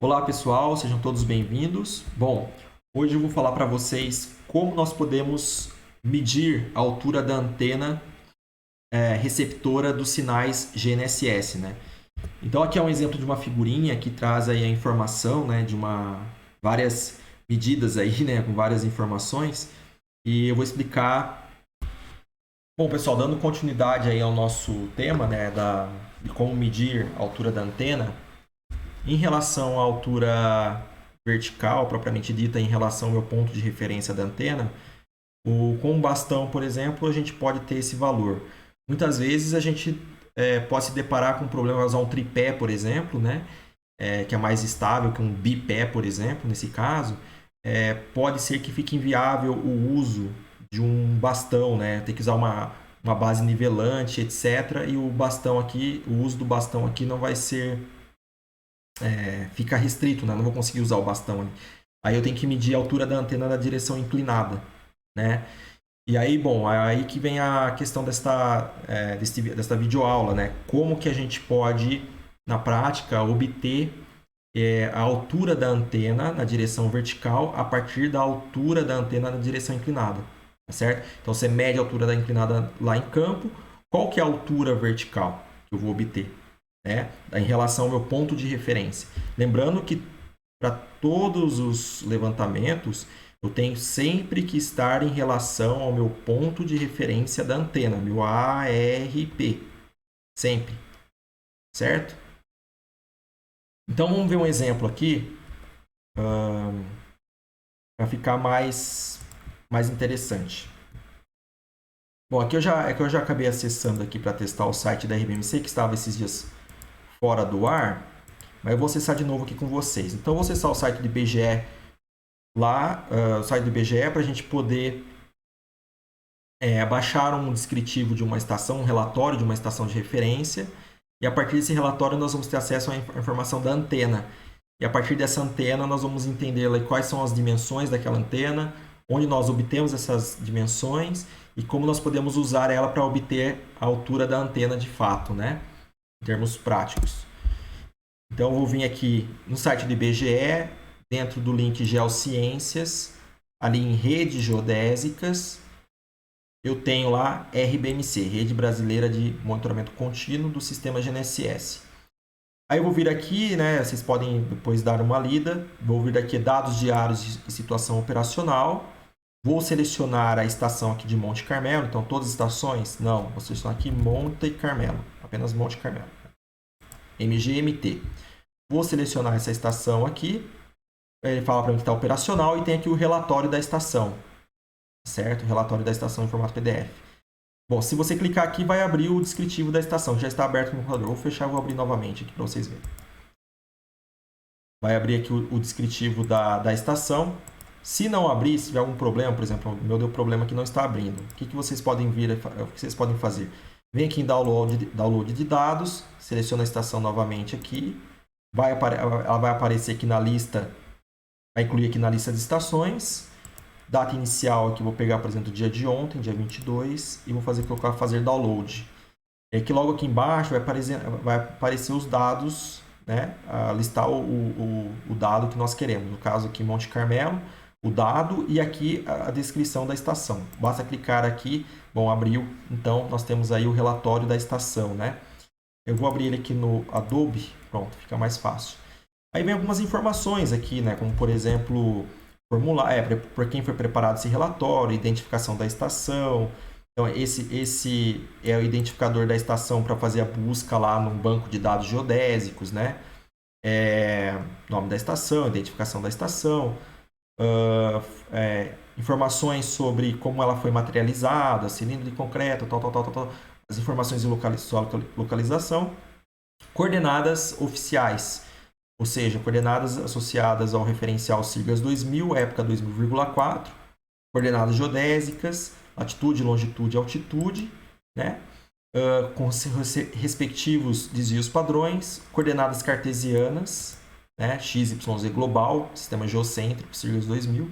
Olá pessoal, sejam todos bem-vindos. Bom, hoje eu vou falar para vocês como nós podemos medir a altura da antena receptora dos sinais GNSS, né? Então aqui é um exemplo de uma figurinha que traz aí a informação, né, de várias medidas aí, né, com várias informações, e eu vou explicar. Bom, pessoal, dando continuidade aí ao nosso tema, né, de como medir a altura da antena. Em relação à altura vertical, propriamente dita, em relação ao meu ponto de referência da antena, com um bastão, por exemplo, a gente pode ter esse valor. Muitas vezes a gente pode se deparar com um problema, usar um tripé, por exemplo, né? Que é mais estável que um bipé, por exemplo, nesse caso. Pode ser que fique inviável o uso de um bastão, né? Tem que usar uma base nivelante, etc. E o bastão aqui, o uso do bastão aqui não vai ser fica restrito, né? Não vou conseguir usar o bastão ali. Aí eu tenho que medir a altura da antena na direção inclinada, né? E aí, bom, aí que vem a questão desta videoaula, né? Como que a gente pode, na prática, obter a altura da antena na direção vertical a partir da altura da antena na direção inclinada, tá certo? Então você mede a altura da inclinada lá em campo, qual que é a altura vertical que eu vou obter, né? Em relação ao meu ponto de referência. Lembrando que para todos os levantamentos, eu tenho sempre que estar em relação ao meu ponto de referência da antena, meu ARP. Sempre. Certo? Então vamos ver um exemplo aqui para ficar mais interessante. Bom, aqui eu já acabei acessando aqui para testar o site da RBMC, que estava esses dias fora do ar, mas eu vou acessar de novo aqui com vocês. Então, eu vou acessar o site do IBGE lá, o site do IBGE, para a gente poder baixar um descritivo de uma estação, um relatório de uma estação de referência, e a partir desse relatório nós vamos ter acesso à informação da antena. E a partir dessa antena nós vamos entender quais são as dimensões daquela antena, onde nós obtemos essas dimensões e como nós podemos usar ela para obter a altura da antena de fato, né? Em termos práticos. Então eu vou vir aqui no site do IBGE, dentro do link Geociências, ali em redes geodésicas, eu tenho lá RBMC, Rede Brasileira de Monitoramento Contínuo do Sistema GNSS. Aí eu vou vir aqui, né, vocês podem depois dar uma lida, vou vir aqui dados diários e situação operacional, vou selecionar a estação aqui de Monte Carmelo, então todas as estações, não, vou selecionar aqui Monte Carmelo, apenas Monte Carmelo, MGMT. Vou selecionar essa estação aqui, ele fala para mim que está operacional e tem aqui o relatório da estação, certo? O relatório da estação em formato PDF. Bom, se você clicar aqui, vai abrir o descritivo da estação, que já está aberto no computador. Vou fechar e vou abrir novamente aqui para vocês verem. Vai abrir aqui o descritivo da estação. Se não abrir, se tiver algum problema, por exemplo, o meu deu problema que não está abrindo, o que vocês podem fazer? Vem aqui em download de dados, seleciona a estação novamente aqui, ela vai aparecer aqui na lista, vai incluir aqui na lista de estações. Data inicial aqui, vou pegar, por exemplo, o dia de ontem, dia 22, e vou colocar fazer download. E aqui logo aqui embaixo vai aparecer os dados, né? Listar o dado que nós queremos. No caso aqui, Monte Carmelo, o dado e aqui a descrição da estação. Basta clicar aqui, bom, abriu, então nós temos aí o relatório da estação, né? Eu vou abrir ele aqui no Adobe, pronto, fica mais fácil. Aí vem algumas informações aqui, né? Como por exemplo, formulário, por quem foi preparado esse relatório, identificação da estação. Então, esse é o identificador da estação para fazer a busca lá num banco de dados geodésicos, né? Nome da estação, identificação da estação, informações sobre como ela foi materializada, cilindro de concreto, tal. As informações de localização, coordenadas oficiais, ou seja, coordenadas associadas ao referencial siglas 2000, época 2000,4, coordenadas geodésicas, latitude, longitude e altitude, né? Com respectivos desvios padrões, coordenadas cartesianas, né? X, Y, Z global, sistema geocêntrico, siglas 2000,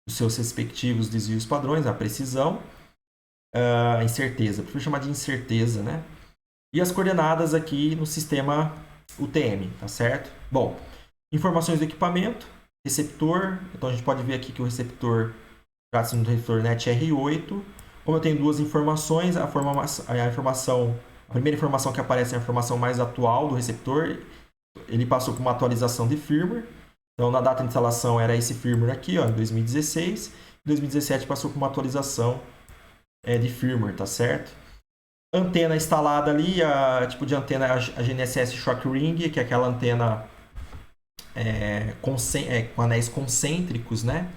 os seus respectivos desvios padrões, a precisão, incerteza, prefiro chamar de incerteza, né? E as coordenadas aqui no sistema UTM, tá certo? Bom, informações do equipamento, receptor. Então a gente pode ver aqui que o receptor trata-se do receptor NET R8. Como eu tenho duas informações, a primeira informação que aparece é a informação mais atual do receptor. Ele passou por uma atualização de firmware. Então, na data de instalação era esse firmware aqui, ó, em 2016. Em 2017 passou por uma atualização de firmware, tá certo? Antena instalada ali, tipo de antena a GNSS Shock Ring, que é aquela antena com anéis concêntricos, né?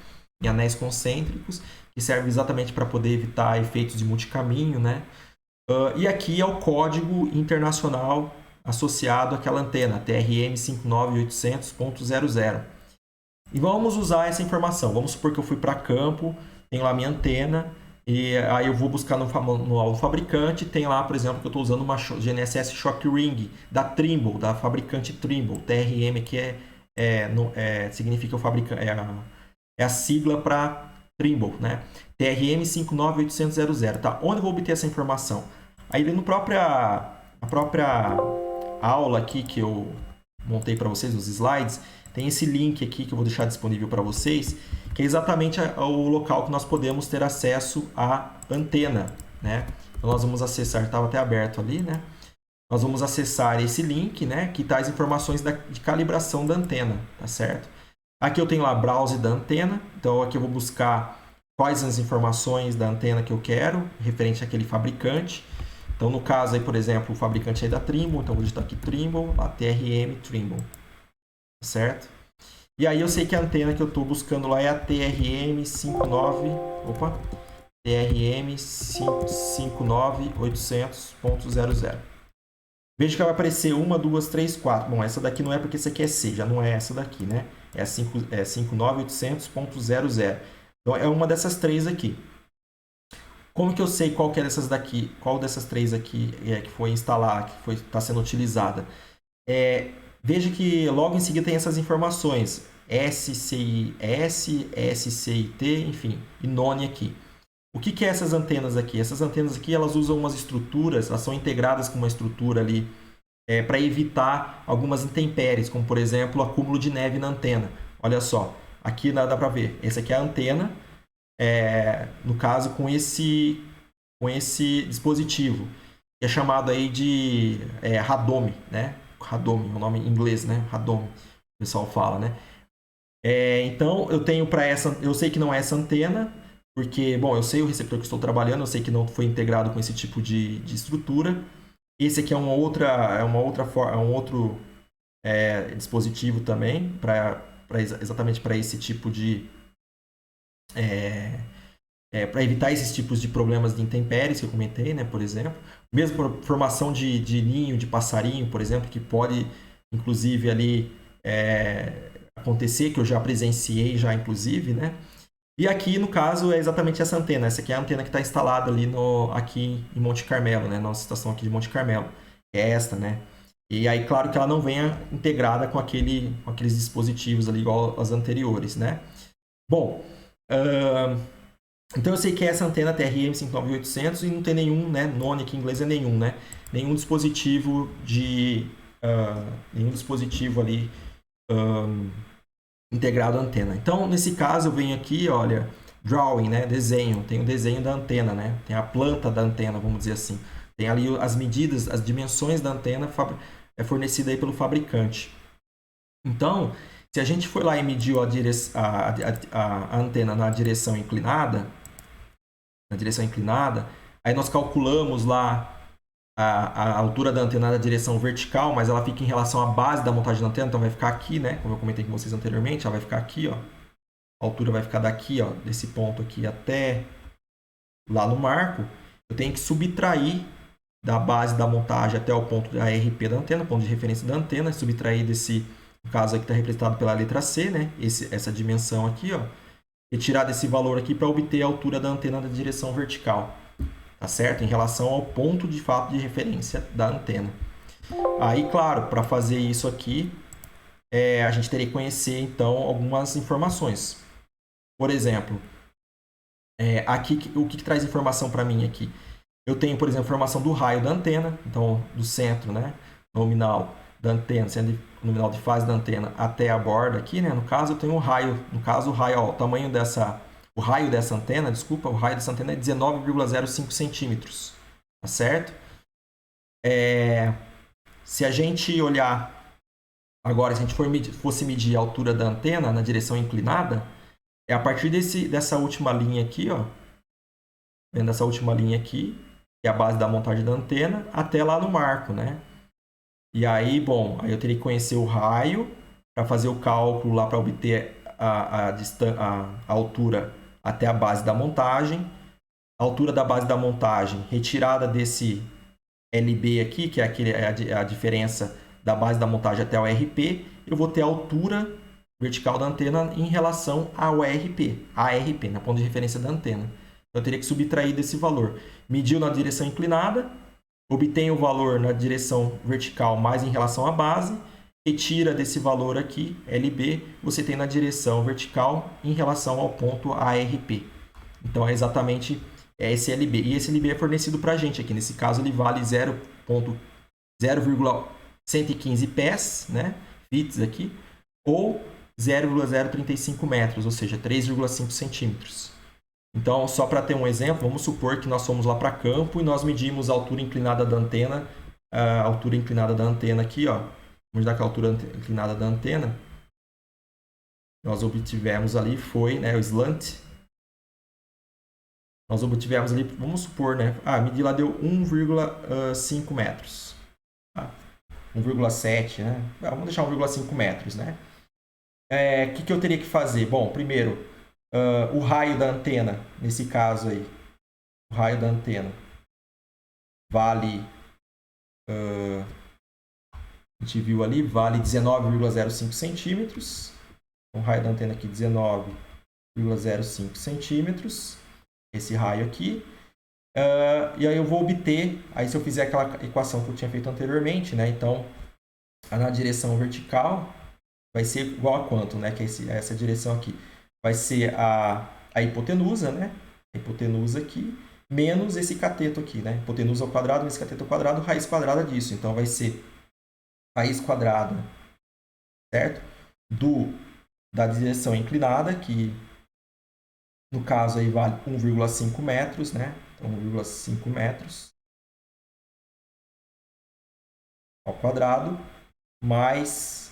Em anéis concêntricos, que serve exatamente para poder evitar efeitos de multicaminho, né? E aqui é o código internacional associado àquela antena, TRM 59800.00. E vamos usar essa informação. Vamos supor que eu fui para campo, tenho lá minha antena, e aí eu vou buscar no manual do fabricante, tem lá, por exemplo, que eu estou usando uma GNSS Shock Ring da Trimble, da fabricante Trimble, TRM, que significa o fabricante, é a sigla para Trimble, né? TRM 59800.00, tá? Onde eu vou obter essa informação? Aí na própria aula aqui que eu montei para vocês, nos slides, tem esse link aqui que eu vou deixar disponível para vocês, que é exatamente o local que nós podemos ter acesso à antena, né? Então nós vamos acessar, estava até aberto ali, né? Nós vamos acessar esse link, né? Que traz informações de calibração da antena, tá certo? Aqui eu tenho lá browse da antena, então aqui eu vou buscar quais as informações da antena que eu quero, referente àquele fabricante. Então, no caso aí, por exemplo, o fabricante é da Trimble, então vou digitar aqui Trimble, a TRM Trimble, certo? E aí eu sei que a antena que eu estou buscando lá é a TRM 59800.00. Veja que vai aparecer 1, 2, 3, 4. Bom, essa daqui não é porque essa aqui é C, já não é essa daqui, né? É a 59800.00. Então, é uma dessas três aqui. Como que eu sei qual que é dessas daqui, qual dessas três aqui que foi instalada, que está sendo utilizada? Veja que logo em seguida tem essas informações. SCIS, SCIT, enfim, e NONE aqui. O que é essas antenas aqui? Essas antenas aqui, elas usam umas estruturas, elas são integradas com uma estrutura ali para evitar algumas intempéries, como por exemplo, acúmulo de neve na antena. Olha só, aqui dá para ver. Essa aqui é a antena, no caso com esse dispositivo, que é chamado aí de radome, né? Radome, é o nome em inglês, né? Radome, o pessoal fala, né? Então eu tenho para essa, eu sei que não é essa antena, porque, bom, eu sei o receptor que estou trabalhando, eu sei que não foi integrado com esse tipo de estrutura. Esse aqui é um outro dispositivo também, exatamente para esse tipo de para evitar esses tipos de problemas de intempéries que eu comentei, né, por exemplo. Mesmo por formação de ninho, de passarinho, por exemplo, que pode, inclusive, ali acontecer, que eu já presenciei, inclusive, né? E aqui, no caso, é exatamente essa antena. Essa aqui é a antena que está instalada ali aqui em Monte Carmelo, né? Nossa estação aqui de Monte Carmelo. É esta, né? E aí, claro que ela não venha integrada com aqueles dispositivos ali, igual as anteriores, né? Bom, então eu sei que é essa antena TRM 59800 e não tem nenhum, né? NONE aqui em inglês é nenhum, né? Nenhum dispositivo ali integrado à antena. Então, nesse caso, eu venho aqui, olha, drawing, né? Desenho. Tem o desenho da antena, né? Tem a planta da antena, vamos dizer assim. Tem ali as medidas, as dimensões da antena fornecida aí pelo fabricante. Então, se a gente for lá e medir a antena na direção inclinada, aí nós calculamos lá a altura da antena na direção vertical, mas ela fica em relação à base da montagem da antena, então vai ficar aqui, né? Como eu comentei com vocês anteriormente, ela vai ficar aqui, ó. A altura vai ficar daqui, ó, desse ponto aqui até lá no marco. Eu tenho que subtrair da base da montagem até o ponto da RP da antena, ponto de referência da antena, subtrair desse, no caso aqui está representado pela letra C, né? Essa dimensão aqui, ó. Retirar desse valor aqui para obter a altura da antena da direção vertical. Tá certo? Em relação ao ponto de fato de referência da antena. Aí, claro, para fazer isso aqui, a gente teria que conhecer, então, algumas informações. Por exemplo, aqui, o que traz informação para mim aqui? Eu tenho, por exemplo, informação do raio da antena, então, do centro, né, nominal, da antena, sendo o nominal de fase da antena até a borda aqui, né? No caso, eu tenho o raio. No caso, o raio, ó, o raio dessa antena, desculpa, o raio dessa antena é 19,05 centímetros, tá certo? Se a gente olhar agora, se a gente fosse medir a altura da antena na direção inclinada, é a partir dessa última linha aqui, ó, vendo essa última linha aqui, que é a base da montagem da antena, até lá no marco, né? E aí, bom, aí eu teria que conhecer o raio para fazer o cálculo lá para obter a altura até a base da montagem. A altura da base da montagem retirada desse LB aqui, que é a diferença da base da montagem até o RP, eu vou ter a altura vertical da antena em relação ao ARP, na ponto de referência da antena. Então, eu teria que subtrair desse valor. Mediu na direção inclinada, obtém o valor na direção vertical mais em relação à base, retira desse valor aqui, LB, você tem na direção vertical em relação ao ponto ARP. Então, é exatamente esse LB. E esse LB é fornecido para a gente aqui. Nesse caso, ele vale 0,115 pés, né? Fits aqui, ou 0,035 metros, ou seja, 3,5 centímetros. Então, só para ter um exemplo, vamos supor que nós fomos lá para campo e nós medimos a altura inclinada da antena, aqui, ó. Vamos dar aqui a altura inclinada da antena. Nós obtivemos ali, foi, né, o slant. Nós obtivemos ali, vamos supor, né, medir lá deu 1,5 metros. 1,7, né? Vamos deixar 1,5 metros, né? O que eu teria que fazer? Bom, primeiro, o raio da antena, nesse caso aí, o raio da antena vale, a gente viu ali, vale 19,05 centímetros. O raio da antena aqui, 19,05 centímetros. Esse raio aqui. E aí eu vou obter, aí se eu fizer aquela equação que eu tinha feito anteriormente, né? Então, na direção vertical vai ser igual a quanto, né? Que é essa direção aqui. Vai ser a hipotenusa, né? A hipotenusa aqui, menos esse cateto aqui, né? Hipotenusa ao quadrado, menos cateto ao quadrado, raiz quadrada disso. Então, vai ser raiz quadrada, certo? Da direção inclinada, que no caso aí vale 1,5 metros, né? Então, 1,5 metros ao quadrado, mais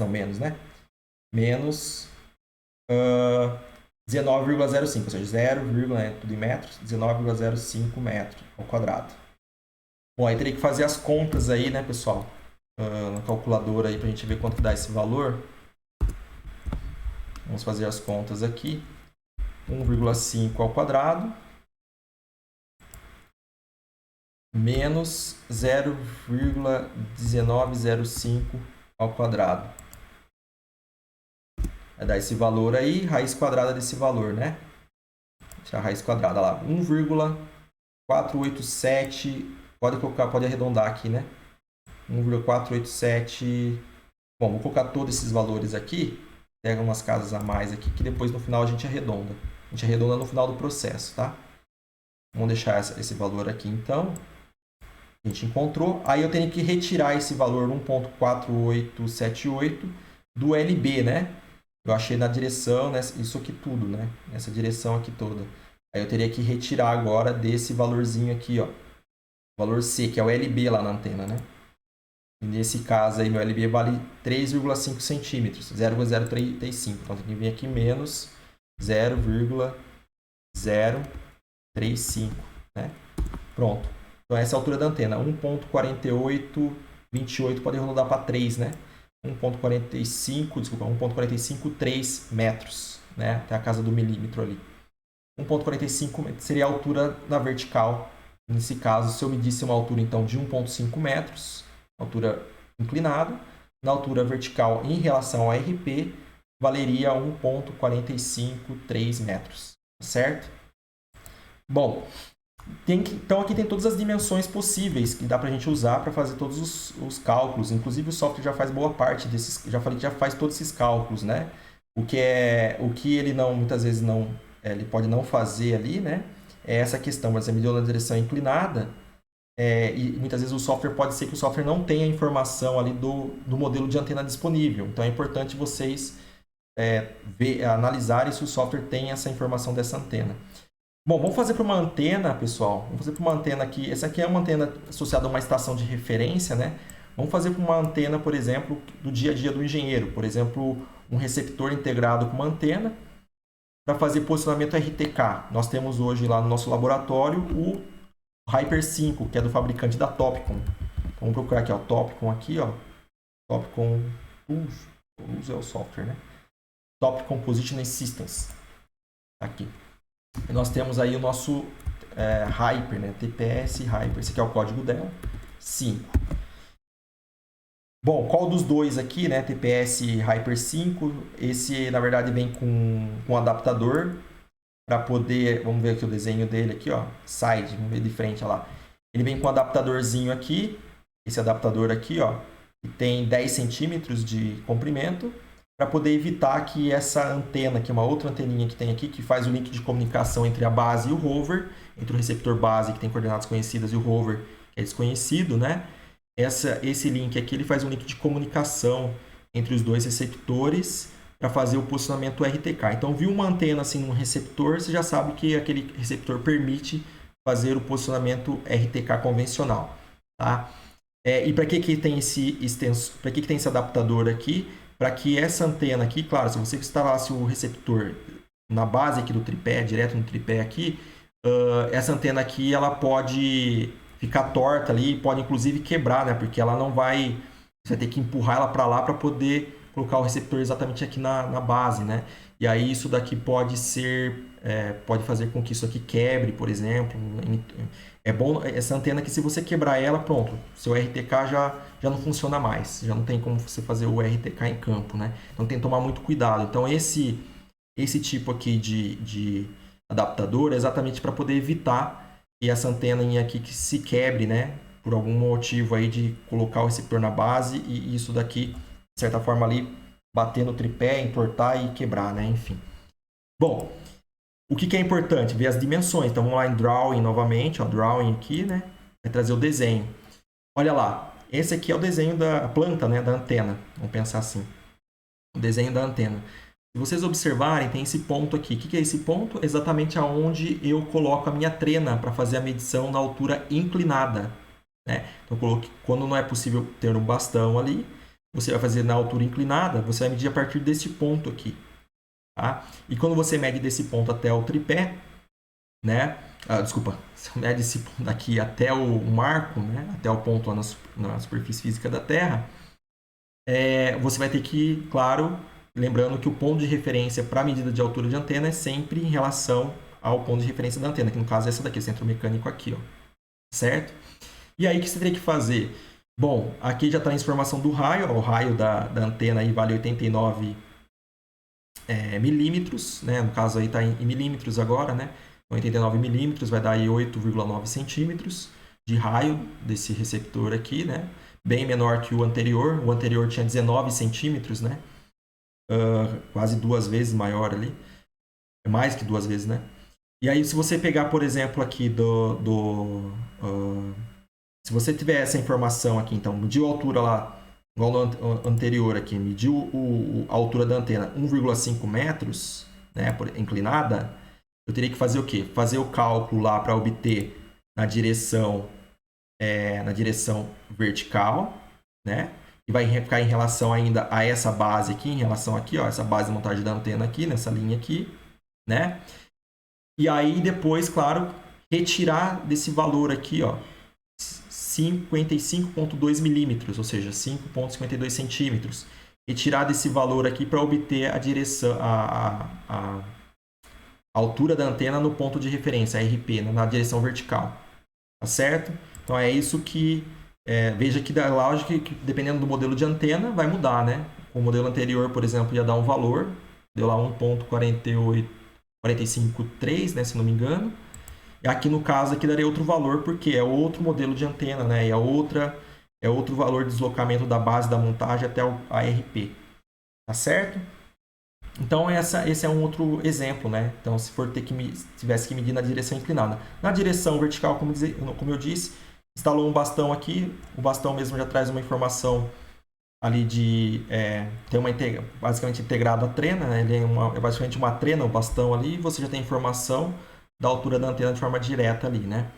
menos, né? Menos 19,05, ou seja, 0, né, tudo em metros, 19,05 metros ao quadrado. Bom, aí teria que fazer as contas aí, né, pessoal? Na calculadora aí, pra gente ver quanto que dá esse valor. Vamos fazer as contas aqui. 1,5 ao quadrado menos 0,1905 ao quadrado. Vai dar esse valor aí, raiz quadrada desse valor, né? Deixa a raiz quadrada lá, 1,487, pode arredondar aqui, né? 1,487, bom, vou colocar todos esses valores aqui, pega umas casas a mais aqui, que depois no final a gente arredonda. A gente arredonda no final do processo, tá? Vamos deixar esse valor aqui, então. A gente encontrou. Aí eu tenho que retirar esse valor 1,4878 do LB, né? Eu achei na direção, isso aqui tudo, né? Nessa direção aqui toda. Aí eu teria que retirar agora desse valorzinho aqui, ó. Valor C, que é o LB lá na antena, né? E nesse caso aí, meu LB vale 3,5 centímetros, 0,035. Então, tem que vir aqui menos 0,035, né? Pronto. Então, essa é a altura da antena. 1,4828 pode arredondar para 3, né? 1,45, 3 metros, né? Até a casa do milímetro ali. 1,45 seria a altura na vertical. Nesse caso, se eu medisse uma altura, então, de 1,5 metros, altura inclinada, na altura vertical em relação ao RP, valeria 1,453 metros, certo? Bom, então aqui tem todas as dimensões possíveis que dá para a gente usar para fazer todos os cálculos. Inclusive o software já faz boa parte desses, já falei que já faz todos esses cálculos, né? O que ele não, muitas vezes não, ele pode não fazer ali, né? É essa questão, por exemplo, mediu na direção inclinada, e muitas vezes o software pode ser que o software não tenha a informação ali do modelo de antena disponível. Então é importante vocês analisarem se o software tem essa informação dessa antena. Bom, vamos fazer para uma antena, pessoal. Vamos fazer para uma antena aqui. Essa aqui é uma antena associada a uma estação de referência, né? Vamos fazer para uma antena, por exemplo, do dia a dia do engenheiro. Por exemplo, um receptor integrado com uma antena para fazer posicionamento RTK. Nós temos hoje lá no nosso laboratório o Hyper 5, que é do fabricante da Topcon. Então, vamos procurar aqui, ó, Topcon aqui, ó. Topcon Tools é o software, né? Topcon Positioning Systems. Aqui. E nós temos aí o nosso Hyper, né? TPS Hyper. Esse aqui é o código dela. 5. Bom, qual dos dois aqui, né? TPS Hyper 5. Esse, na verdade, vem com um adaptador para poder... Vamos ver aqui o desenho dele aqui, ó. Side, vamos ver de frente, ó lá. Ele vem com um adaptadorzinho aqui. Esse adaptador aqui, ó. Que tem 10 centímetros de comprimento, para poder evitar que essa antena, que é uma outra anteninha que tem aqui, que faz o link de comunicação entre a base e o rover, entre o receptor base, que tem coordenadas conhecidas, e o rover, que é desconhecido, né? Esse link aqui, ele faz um link de comunicação entre os dois receptores para fazer o posicionamento RTK. Então, viu uma antena assim num receptor, você já sabe que aquele receptor permite fazer o posicionamento RTK convencional, tá? E para que tem para que tem esse adaptador aqui? Para que essa antena aqui, claro, se você instalasse o receptor na base aqui do tripé, direto no tripé aqui, essa antena aqui ela pode ficar torta ali, pode inclusive quebrar, né? Porque ela não vai... Você vai ter que empurrar ela para lá para poder colocar o receptor exatamente aqui na base, né? E aí isso daqui pode ser... pode fazer com que isso aqui quebre, por exemplo. É bom essa antena que se você quebrar ela, pronto, seu RTK já não funciona mais, já não tem como você fazer o RTK em campo, né? Então tem que tomar muito cuidado. Então esse tipo aqui de adaptador é exatamente para poder evitar que essa antena aqui que se quebre, né? Por algum motivo aí de colocar o receptor na base e isso daqui, de certa forma ali, bater no tripé, entortar e quebrar, né? Enfim. Bom, o que é importante? Ver as dimensões. Então, vamos lá em Drawing novamente. Ó, Drawing aqui, né? Vai trazer o desenho. Olha lá. Esse aqui é o desenho da planta, né? Da antena. Vamos pensar assim. O desenho da antena. Se vocês observarem, tem esse ponto aqui. O que é esse ponto? Exatamente aonde eu coloco a minha trena para fazer a medição na altura inclinada, né? Então, quando não é possível ter um bastão ali, você vai fazer na altura inclinada, você vai medir a partir desse ponto aqui. Tá? E quando você mede desse ponto até o tripé, né? Desculpa, você mede esse ponto daqui até o marco, né? Até o ponto lá na superfície física da Terra, você vai ter que, claro, lembrando que o ponto de referência para a medida de altura de antena é sempre em relação ao ponto de referência da antena, que no caso é essa daqui, o centro mecânico aqui, ó. Certo? E aí o que você teria que fazer? Bom, aqui já está a informação do raio, ó, o raio da antena aí vale 89 milímetros, né? No caso aí está em milímetros agora, né? 89 milímetros vai dar aí 8,9 centímetros de raio desse receptor aqui, né? Bem menor que o anterior. O anterior tinha 19 centímetros, né? Quase 2 vezes maior ali. É mais que 2 vezes, né? E aí, se você pegar, por exemplo, aqui se você tiver essa informação aqui, então, mediu a altura lá, igual no anterior aqui, mediu a altura da antena 1,5 metros, né, inclinada, eu teria que fazer o quê? Fazer o cálculo lá para obter na direção vertical, né? E vai ficar em relação ainda a essa base aqui, em relação aqui, ó, essa base de montagem da antena aqui, nessa linha aqui, né? E aí depois, claro, retirar desse valor aqui, ó, 55,2 milímetros, ou seja, 5,52 centímetros. Retirar desse valor aqui para obter a direção, a altura da antena no ponto de referência, a RP, na direção vertical. Tá certo? Então é isso que... veja que da lógica que dependendo do modelo de antena vai mudar, né? O modelo anterior, por exemplo, ia dar um valor, deu lá 1,453, né, se não me engano. E aqui no caso aqui daria outro valor, porque é outro modelo de antena, né? E é outro valor de deslocamento da base da montagem até a RP. Tá certo? Então esse é um outro exemplo, né? Então se tivesse que medir na direção inclinada. Na direção vertical, como eu disse, Instalou um bastão aqui, o bastão mesmo já traz uma informação ali tem basicamente integrado a trena, né? Ele é basicamente uma trena, o bastão ali, e você já tem informação da altura da antena de forma direta ali, né?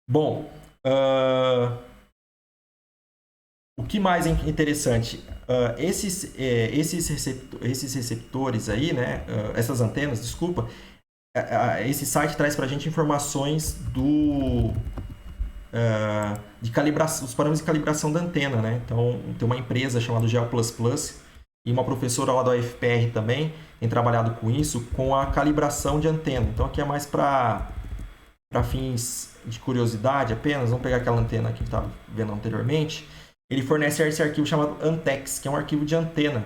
Bom, o que mais é interessante? Esses receptores aí, né? Essas antenas, desculpa, esse site traz para a gente informações de calibração, os parâmetros de calibração da antena, né? Então, tem uma empresa chamada Geo++ e uma professora lá da UFPR também tem trabalhado com isso, com a calibração de antena. Então, aqui é mais para fins de curiosidade apenas. Vamos pegar aquela antena que estava vendo anteriormente. Ele fornece esse arquivo chamado Antex, que é um arquivo de antena.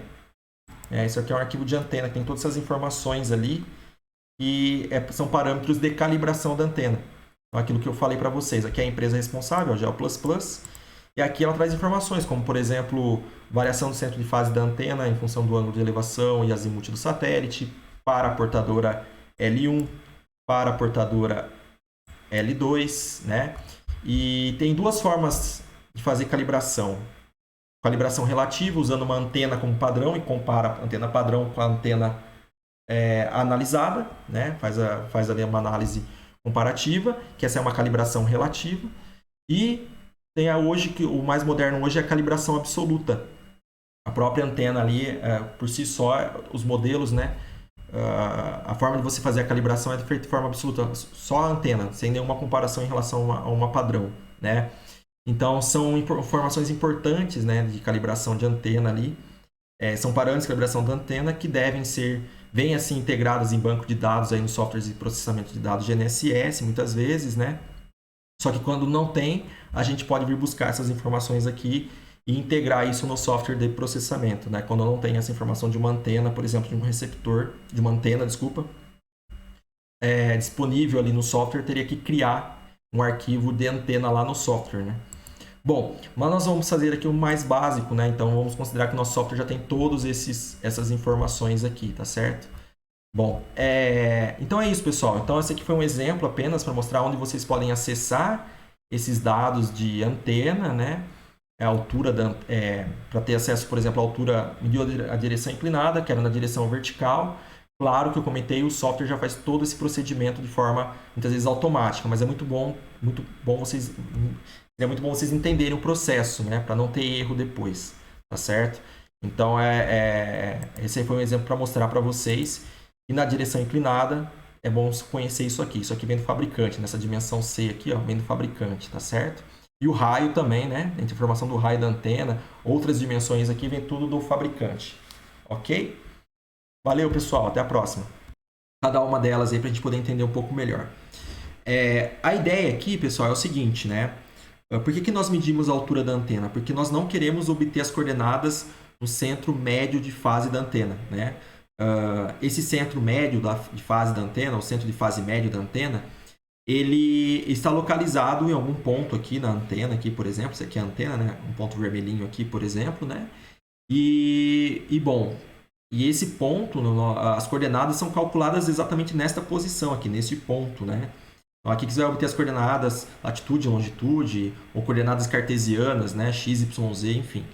Isso aqui é um arquivo de antena, que tem todas essas informações ali e são parâmetros de calibração da antena. Então, aquilo que eu falei para vocês, aqui é a empresa responsável, a Geo++, e aqui ela traz informações, como, por exemplo, variação do centro de fase da antena em função do ângulo de elevação e azimuth do satélite, para a portadora L1, para a portadora L2, né? E tem duas formas de fazer calibração. Calibração relativa, usando uma antena como padrão, e compara a antena padrão com a antena analisada, né? Faz ali uma análise comparativa, que essa é uma calibração relativa. E tem hoje, que o mais moderno hoje é a calibração absoluta. A própria antena ali, por si só, os modelos, né? A forma de você fazer a calibração é feita de forma absoluta, só a antena, sem nenhuma comparação em relação a uma padrão, né? Então, são informações importantes, né, de calibração de antena ali. São parâmetros de calibração da antena que vêm assim integrados em banco de dados aí nos softwares de processamento de dados GNSS, muitas vezes, né? Só que quando não tem, a gente pode vir buscar essas informações aqui e integrar isso no software de processamento, né? Quando não tem essa informação de uma antena, por exemplo, de um receptor, de uma antena, desculpa, disponível ali no software, teria que criar um arquivo de antena lá no software, né? Bom, mas nós vamos fazer aqui o mais básico, né? Então vamos considerar que o nosso software já tem todas essas informações aqui, tá certo? Bom, então é isso, pessoal. Então esse aqui foi um exemplo apenas para mostrar onde vocês podem acessar esses dados de antena, né? A altura para ter acesso, por exemplo, à altura, mediu a direção inclinada, que era na direção vertical. Claro que eu comentei, o software já faz todo esse procedimento de forma muitas vezes automática, mas é muito bom vocês entenderem o processo, né, para não ter erro depois, tá certo? Então esse aí foi um exemplo para mostrar para vocês. E na direção inclinada é bom conhecer isso aqui. Isso aqui vem do fabricante, nessa dimensão C aqui, ó, vem do fabricante, tá certo? E o raio também, né? A informação do raio da antena, outras dimensões aqui, vem tudo do fabricante. Ok? Valeu, pessoal. Até a próxima. Cada uma delas aí para a gente poder entender um pouco melhor. A ideia aqui, pessoal, é o seguinte, né? Por que nós medimos a altura da antena? Porque nós não queremos obter as coordenadas no centro médio de fase da antena, né? Esse centro médio de fase da antena, o centro de fase médio da antena, ele está localizado em algum ponto aqui na antena, aqui, por exemplo, isso aqui é a antena, né? Um ponto vermelhinho aqui, por exemplo, né? E esse ponto, as coordenadas são calculadas exatamente nesta posição aqui, nesse ponto, né? Então, aqui você vai obter as coordenadas latitude, longitude, ou coordenadas cartesianas, né? X, Y, Z, enfim.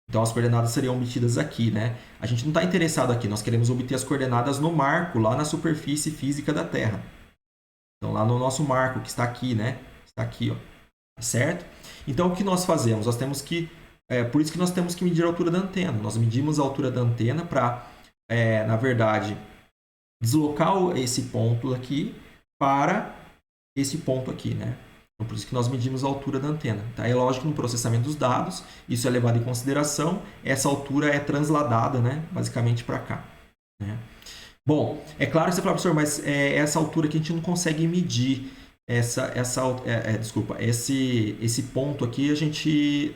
Então, as coordenadas seriam obtidas aqui, né? A gente não está interessado aqui, nós queremos obter as coordenadas no marco, lá na superfície física da Terra. Então, lá no nosso marco, que está aqui, né? Está aqui, ó. Tá certo? Então, o que nós fazemos? Nós temos que... por isso que nós temos que medir a altura da antena. Nós medimos a altura da antena para, na verdade, deslocar esse ponto aqui para esse ponto aqui, né? Então, por isso que nós medimos a altura da antena. Tá? É lógico que no processamento dos dados, isso é levado em consideração. Essa altura é transladada, né? Basicamente para cá, né? Bom, é claro que você fala, professor, mas essa altura que a gente não consegue medir esse ponto aqui, a gente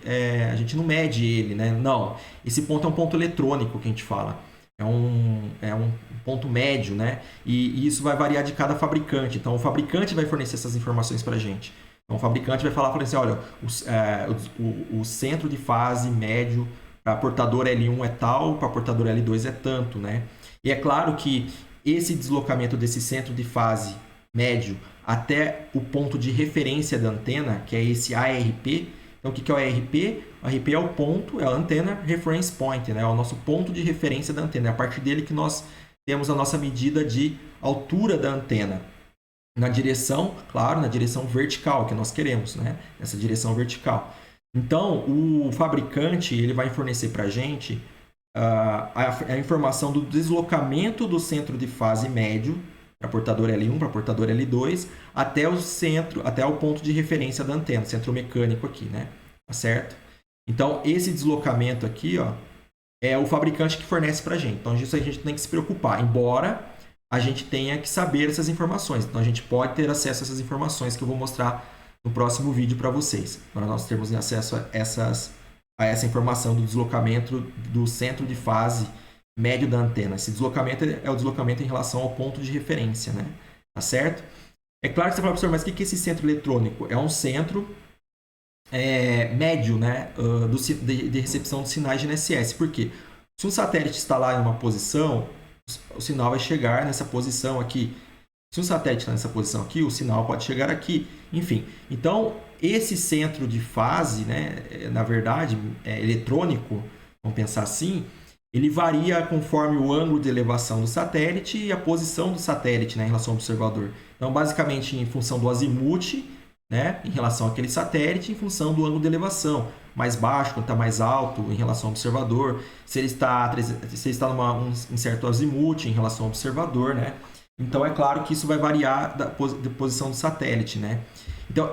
não mede ele, né? Não, esse ponto é um ponto eletrônico que a gente fala. É um ponto médio, né? E isso vai variar de cada fabricante. Então, o fabricante vai fornecer essas informações para a gente. Então, o fabricante vai falar assim, olha, o centro de fase médio para a portadora L1 é tal, para a portadora L2 é tanto, né? E é claro que esse deslocamento desse centro de fase médio até o ponto de referência da antena, que é esse ARP. Então, o que é o ARP? O ARP é o ponto, é a antena reference point, né? É o nosso ponto de referência da antena. É a partir dele que nós temos a nossa medida de altura da antena. Na direção, claro, na direção vertical que nós queremos, né? Essa direção vertical. Então, o fabricante ele vai fornecer para a gente a informação do deslocamento do centro de fase médio para portador L1, para portador L2, até o centro, até o ponto de referência da antena, centro mecânico aqui, né? Tá certo? Então, esse deslocamento aqui, ó, é o fabricante que fornece para a gente. Então, isso a gente tem que se preocupar, embora a gente tenha que saber essas informações. Então, a gente pode ter acesso a essas informações que eu vou mostrar no próximo vídeo para vocês, para nós termos acesso a essa informação do deslocamento do centro de fase médio da antena. Esse deslocamento é o deslocamento em relação ao ponto de referência, né? Tá certo? É claro que você fala, professor, mas o que é esse centro eletrônico? É um centro médio, né, de recepção de sinais de GNSS. Por quê? Se um satélite está lá em uma posição, o sinal vai chegar nessa posição aqui. Se um satélite está nessa posição aqui, o sinal pode chegar aqui. Enfim, então esse centro de fase, né, na verdade, eletrônico, vamos pensar assim, ele varia conforme o ângulo de elevação do satélite e a posição do satélite, né, em relação ao observador. Então, basicamente, em função do azimuth, né, em relação àquele satélite, em função do ângulo de elevação. Mais baixo, quando está mais alto, em relação ao observador. Se ele está em certo azimuth, em relação ao observador, né? Então, é claro que isso vai variar da posição do satélite, né? Então,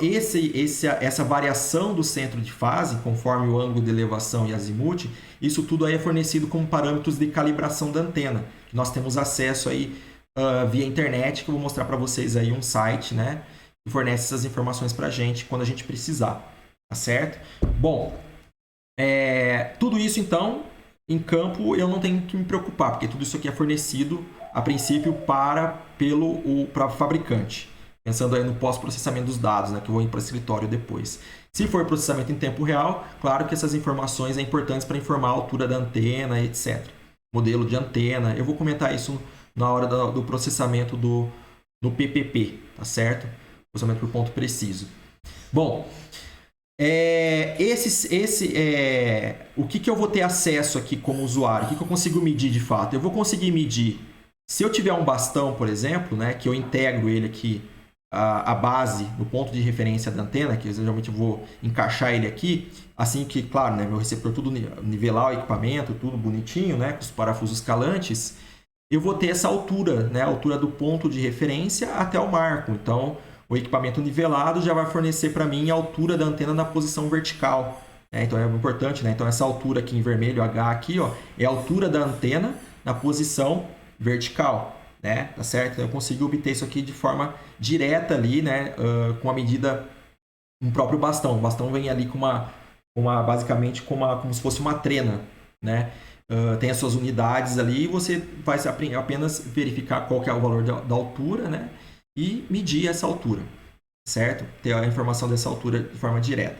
essa variação do centro de fase, conforme o ângulo de elevação e azimuth, isso tudo aí é fornecido como parâmetros de calibração da antena, que nós temos acesso aí via internet, que eu vou mostrar para vocês aí um site, né? Que fornece essas informações para a gente quando a gente precisar, tá certo? Bom, tudo isso, então, em campo, eu não tenho que me preocupar, porque tudo isso aqui é fornecido, a princípio, para o fabricante. Pensando aí no pós-processamento dos dados, né, que eu vou ir para o escritório depois. Se for processamento em tempo real, claro que essas informações são importantes para informar a altura da antena, etc. Modelo de antena. Eu vou comentar isso na hora do processamento do PPP, tá certo? Processamento por ponto preciso. Bom, o que eu vou ter acesso aqui como usuário? O que eu consigo medir de fato? Eu vou conseguir medir, se eu tiver um bastão, por exemplo, né, que eu integro ele aqui, a base do ponto de referência da antena, que eu geralmente vou encaixar ele aqui, assim que, claro, né, meu receptor tudo nivelar o equipamento, tudo bonitinho, né, com os parafusos escalantes, eu vou ter essa altura, né, a altura do ponto de referência até o marco. Então, o equipamento nivelado já vai fornecer para mim a altura da antena na posição vertical. Então, é importante, né? Então, essa altura aqui em vermelho, H aqui, ó, é a altura da antena na posição vertical, né? Tá certo? Então, eu consigo obter isso aqui de forma direta ali, né? Com a medida, um próprio bastão. O bastão vem ali basicamente como se fosse uma trena, né? Tem as suas unidades ali e você vai apenas verificar qual que é o valor da altura, né? E medir essa altura, certo? Ter a informação dessa altura de forma direta.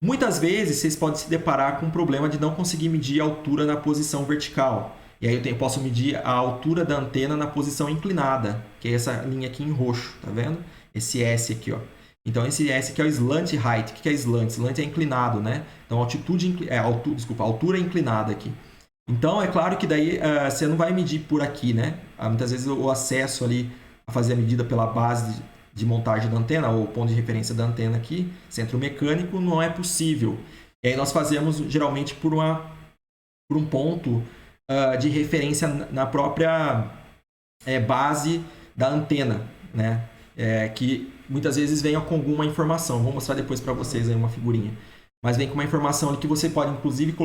Muitas vezes vocês podem se deparar com o problema de não conseguir medir a altura na posição vertical. E aí eu posso medir a altura da antena na posição inclinada, que é essa linha aqui em roxo, tá vendo? Esse S aqui, ó. Então esse S aqui é o slant height. O que é slant? Slant é inclinado, né? Então altura inclinada aqui. Então é claro que daí você não vai medir por aqui, né? Muitas vezes o acesso ali a fazer a medida pela base de montagem da antena, ou ponto de referência da antena aqui, centro mecânico, não é possível. E aí nós fazemos geralmente por um ponto de referência na própria base da antena, né? Que muitas vezes vem com alguma informação. Vou mostrar depois para vocês aí uma figurinha. Mas vem com uma informação ali que você pode, inclusive,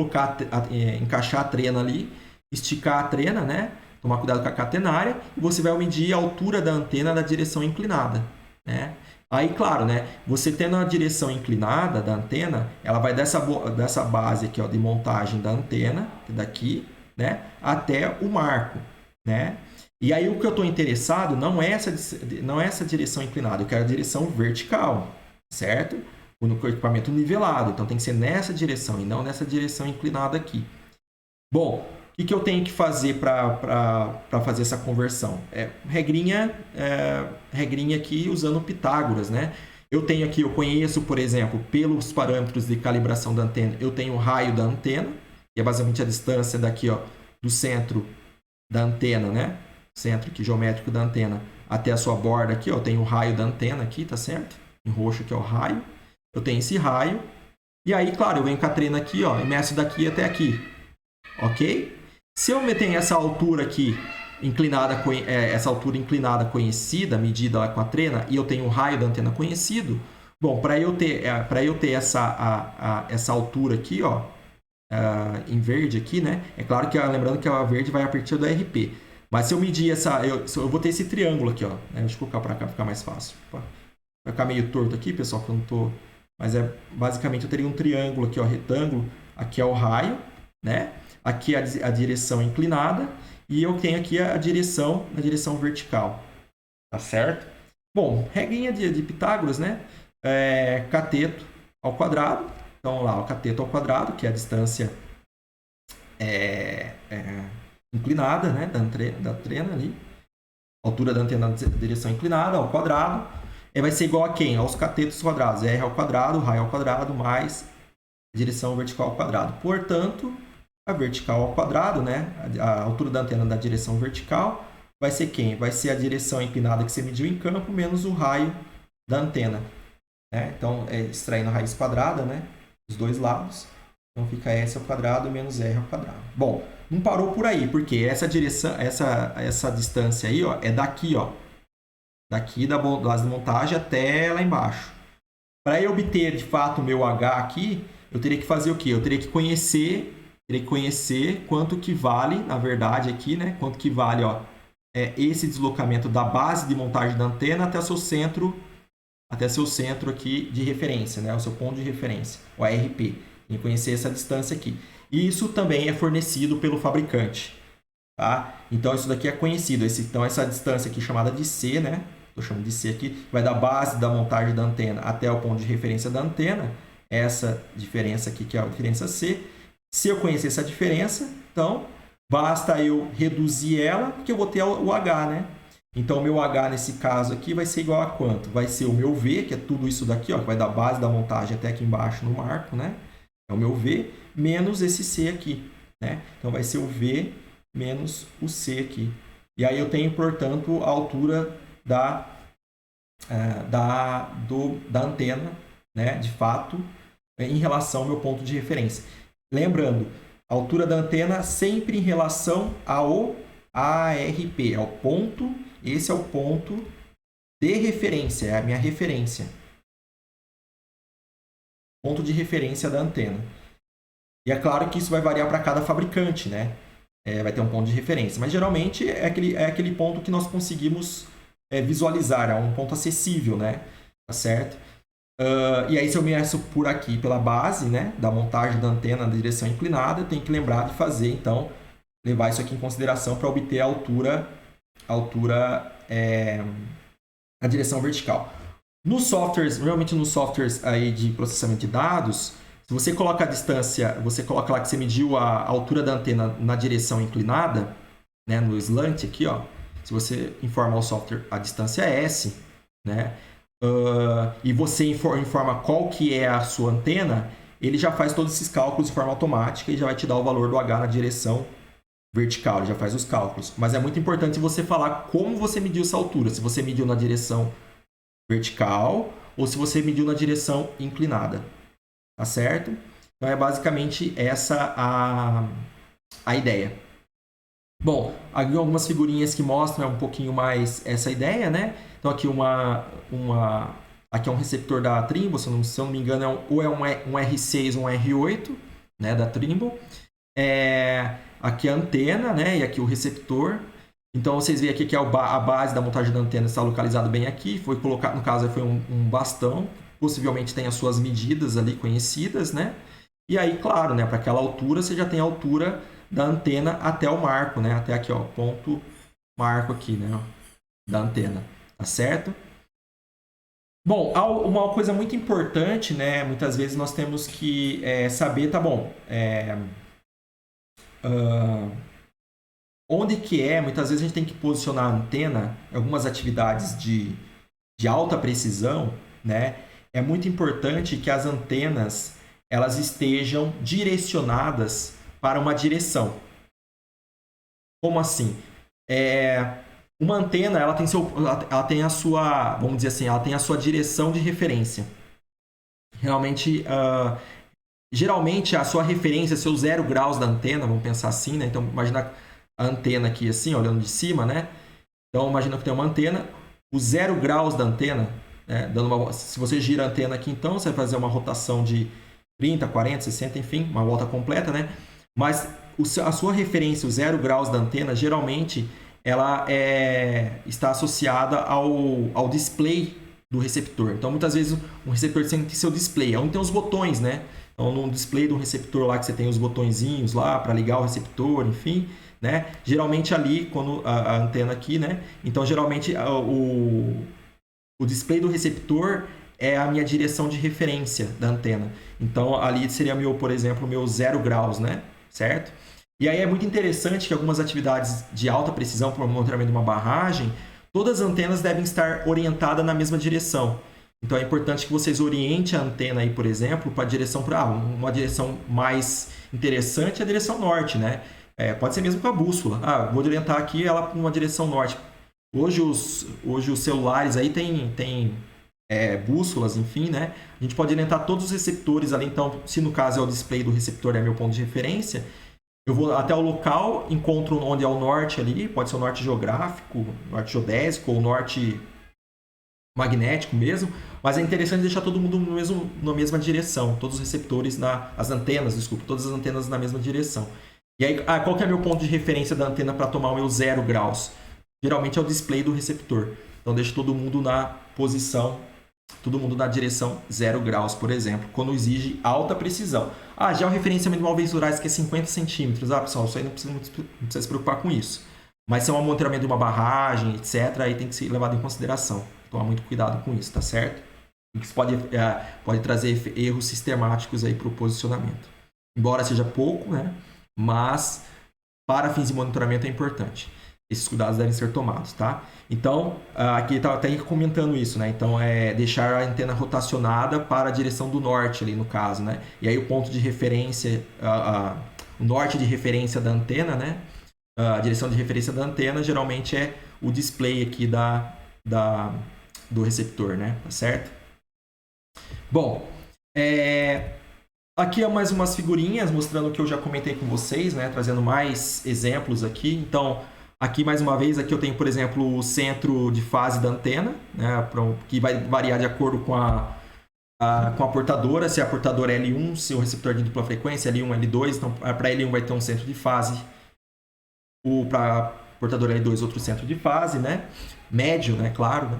encaixar a trena ali, esticar a trena, né? Tomar cuidado com a catenária, e você vai medir a altura da antena da direção inclinada, né? Aí, claro, né? Você tendo a direção inclinada da antena, ela vai dessa base aqui, ó, de montagem da antena, daqui, né? Até o marco, né? E aí o que eu estou interessado não é essa direção inclinada, eu quero a direção vertical, certo? No equipamento nivelado, então tem que ser nessa direção e não nessa direção inclinada aqui. Bom, que eu tenho que fazer para fazer essa conversão? Regrinha aqui usando Pitágoras, né? Eu tenho aqui, eu conheço, por exemplo, pelos parâmetros de calibração da antena, eu tenho o raio da antena, que é basicamente a distância daqui, ó, do centro da antena, né? Centro aqui, geométrico da antena até a sua borda aqui, ó, eu tenho o raio da antena aqui, tá certo? Em roxo aqui é o raio. Eu tenho esse raio. E aí, claro, eu venho com a trena aqui, ó, e meço daqui até aqui. Ok? Se eu tenho essa altura aqui inclinada, essa altura inclinada conhecida, medida lá com a trena, e eu tenho o raio da antena conhecido, bom, para eu ter essa altura aqui, ó, em verde aqui, né? É claro que, lembrando que a verde vai a partir do RP. Mas se eu medir eu vou ter esse triângulo aqui, ó. Né? Deixa eu colocar para cá, ficar mais fácil. Vai ficar meio torto aqui, pessoal, que eu não tô... Mas basicamente eu teria um triângulo aqui, ó, retângulo. Aqui é o raio, né? Aqui é a direção inclinada. E eu tenho aqui a direção na direção vertical. Tá certo? Bom, regrinha de Pitágoras, né? Cateto ao quadrado. Então, lá, o cateto ao quadrado, que é a distância inclinada, né? Da trena ali. Altura da antena na direção inclinada ao quadrado. Vai ser igual a quem? Aos catetos quadrados. R ao quadrado, raio ao quadrado, mais a direção vertical ao quadrado. Portanto, a vertical ao quadrado, né? A altura da antena da direção vertical vai ser quem? Vai ser a direção inclinada que você mediu em campo, menos o raio da antena. Né? Então, extraindo a raiz quadrada, né? Os dois lados. Então, fica S ao quadrado menos R ao quadrado. Bom, não parou por aí, porque essa direção, essa distância aí, ó, é daqui, ó. Daqui da base de montagem até lá embaixo. Para eu obter, de fato, o meu H aqui, eu teria que fazer o quê? Eu teria que conhecer quanto que vale, na verdade, aqui, né? Quanto que vale, ó, esse deslocamento da base de montagem da antena até seu centro aqui de referência, né? O seu ponto de referência, o ARP. Tem que conhecer essa distância aqui. E isso também é fornecido pelo fabricante. Tá? Então, isso daqui é conhecido. Então, essa distância aqui chamada de C, né? Estou chamando de C aqui, vai da base da montagem da antena até o ponto de referência da antena. Essa diferença aqui, que é a diferença C. Se eu conhecer essa diferença, então, basta eu reduzir ela, que eu vou ter o H, né? Então, o meu H, nesse caso aqui, vai ser igual a quanto? Vai ser o meu V, que é tudo isso daqui, ó, que vai da base da montagem até aqui embaixo no marco, né? É o meu V, menos esse C aqui, né? Então, vai ser o V menos o C aqui. E aí eu tenho, portanto, a altura da antena, né, de fato, em relação ao meu ponto de referência. Lembrando, a altura da antena sempre em relação ao ARP, é o ponto, esse é o ponto de referência, é a minha referência. Ponto de referência da antena. E é claro que isso vai variar para cada fabricante, né? Vai ter um ponto de referência. Mas geralmente é aquele ponto que nós conseguimos visualizar, é um ponto acessível, né? Tá certo? E aí, se eu meço por aqui pela base, né, da montagem da antena na direção inclinada, eu tenho que lembrar de fazer, então, levar isso aqui em consideração para obter a a direção vertical. Nos softwares, realmente nos softwares aí de processamento de dados, se você coloca a distância, você coloca lá que você mediu a altura da antena na direção inclinada, né, no slant aqui, ó. Se você informa ao software a distância é S, né, e você informa qual que é a sua antena, ele já faz todos esses cálculos de forma automática e já vai te dar o valor do H na direção vertical, ele já faz os cálculos. Mas é muito importante você falar como você mediu essa altura, se você mediu na direção vertical ou se você mediu na direção inclinada. Tá certo? Então, é basicamente essa a ideia. Bom, aqui algumas figurinhas que mostram um pouquinho mais essa ideia, né? Então, aqui aqui é um receptor da Trimble, se eu não me engano, ou é um R6 ou um R8, né, da Trimble. Aqui a antena, né? E aqui o receptor. Então, vocês veem aqui que a base da montagem da antena está localizada bem aqui. Foi colocado, no caso, foi um bastão. Possivelmente tem as suas medidas ali conhecidas, né? E aí, claro, né, para aquela altura, você já tem a altura da antena até o marco, né? Até aqui, ó, ponto marco aqui, né? Da antena, tá certo? Bom, uma coisa muito importante, né? Muitas vezes nós temos que saber, tá bom, Onde que muitas vezes a gente tem que posicionar a antena em algumas atividades de alta precisão, né? É muito importante que as antenas elas estejam direcionadas para uma direção. Como assim? Uma antena ela tem a sua, vamos dizer assim, ela tem a sua direção de referência. Geralmente a sua referência, seus 0 graus da antena, vamos pensar assim, né? Então imagina a antena aqui assim, olhando de cima, né? Então imagina que tem uma antena, os 0 graus da antena, né? Se você gira a antena aqui, então você vai fazer uma rotação de 30, 40, 60, enfim, uma volta completa, né? Mas a sua referência, os 0 graus da antena, geralmente ela está associada ao display do receptor. Então, muitas vezes, um receptor tem seu display, é onde tem os botões, né? Então, no display do receptor lá, que você tem os botõezinhos lá para ligar o receptor, enfim, né? Geralmente ali, quando a antena aqui, né? Então, geralmente, o display do receptor é a minha direção de referência da antena. Então, ali seria, por exemplo, meu 0 graus, né? Certo? E aí é muito interessante que algumas atividades de alta precisão, para o monitoramento de uma barragem, todas as antenas devem estar orientadas na mesma direção. Então é importante que vocês orientem a antena aí, por exemplo, para a direção uma direção mais interessante, a direção norte, né? Pode ser mesmo com a bússola. Vou orientar aqui ela para uma direção norte. Hoje os celulares aí tem bússolas, enfim, né? A gente pode orientar todos os receptores ali. Então, se no caso é o display do receptor, é meu ponto de referência, eu vou até o local, encontro onde é o norte ali, pode ser o norte geográfico, norte geodésico ou norte magnético mesmo, mas é interessante deixar todo mundo na mesma direção, todos os receptores, todas as antenas na mesma direção. E aí, qual que é meu ponto de referência da antena para tomar o meu 0 graus? Geralmente é o display do receptor. Então, deixa todo mundo na posição, todo mundo na direção 0 graus, por exemplo, quando exige alta precisão. Já o referenciamento de móveis rurais que é 50 centímetros. Pessoal, isso aí não precisa se preocupar com isso. Mas se é um monitoramento de uma barragem, etc., aí tem que ser levado em consideração. Tomar muito cuidado com isso, tá certo? Isso pode trazer erros sistemáticos aí para o posicionamento. Embora seja pouco, né? Mas para fins de monitoramento é importante. Esses cuidados devem ser tomados, tá? Então, aqui está até comentando isso, né? Então, deixar a antena rotacionada para a direção do norte ali, no caso, né? E aí o ponto de referência, o norte de referência da antena, né? A direção de referência da antena geralmente é o display aqui do receptor, né? Tá certo? Bom, aqui é mais umas figurinhas mostrando o que eu já comentei com vocês, né? Trazendo mais exemplos aqui. Então, aqui, mais uma vez, aqui eu tenho, por exemplo, o centro de fase da antena, né, que vai variar de acordo com a portadora. Se a portadora é L1, se o receptor de dupla frequência, L1, L2. Então, para L1 vai ter um centro de fase. Para a portadora L2, outro centro de fase, né? Médio, né? Claro, né?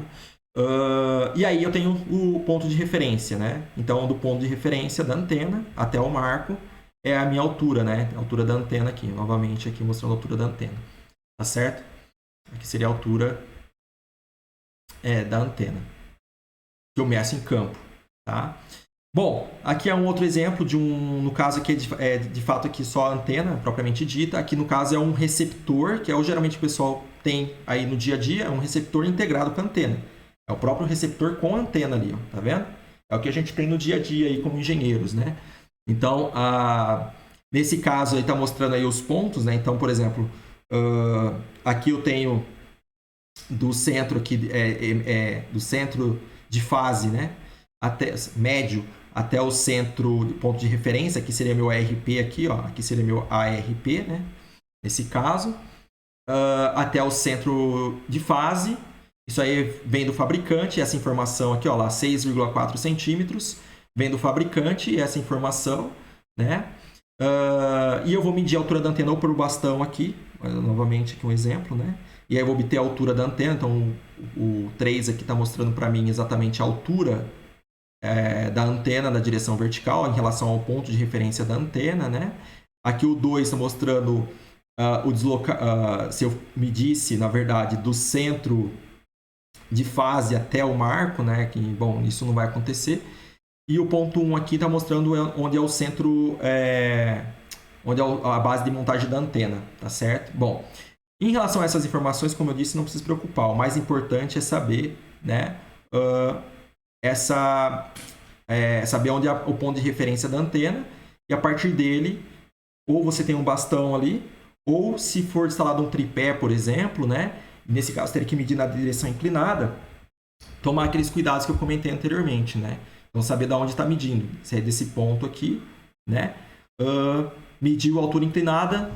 E aí eu tenho o ponto de referência, né? Então, do ponto de referência da antena até o marco é a minha altura, né? A altura da antena aqui. Novamente, aqui mostrando a altura da antena. Tá certo? Aqui seria a altura da antena que eu meço em campo, tá? Bom, aqui é um outro exemplo no caso aqui de fato aqui só a antena propriamente dita. Aqui no caso é um receptor, que geralmente o pessoal tem aí no dia a dia, é um receptor integrado com a antena. É o próprio receptor com a antena ali, ó, tá vendo? É o que a gente tem no dia a dia aí como engenheiros, né? Então, nesse caso aí tá mostrando aí os pontos, né? Então, por exemplo, aqui eu tenho do centro aqui do centro de fase, né, até médio até o centro de ponto de referência. Aqui seria meu ARP aqui, ó, aqui seria meu ARP, né, nesse caso, até o centro de fase. Isso aí vem do fabricante, essa informação aqui, ó, lá 6,4 centímetros, vem do fabricante essa informação, né? E eu vou medir a altura da antena ou por bastão aqui, novamente aqui um exemplo, né? E aí eu vou obter a altura da antena. Então o 3 aqui está mostrando para mim exatamente a altura da antena da direção vertical em relação ao ponto de referência da antena, né? Aqui o 2 está mostrando se eu medisse, na verdade, do centro de fase até o marco, né? Que, bom, isso não vai acontecer. E o ponto 1 aqui está mostrando onde é o centro onde é a base de montagem da antena, tá certo? Bom, em relação a essas informações, como eu disse, não precisa se preocupar. O mais importante é saber, né, saber onde é o ponto de referência da antena, e a partir dele, ou você tem um bastão ali, ou se for instalado um tripé, por exemplo, né, nesse caso teria que medir na direção inclinada, tomar aqueles cuidados que eu comentei anteriormente, né? Então, saber de onde está medindo. Se é desse ponto aqui, né? Mediu a altura inclinada,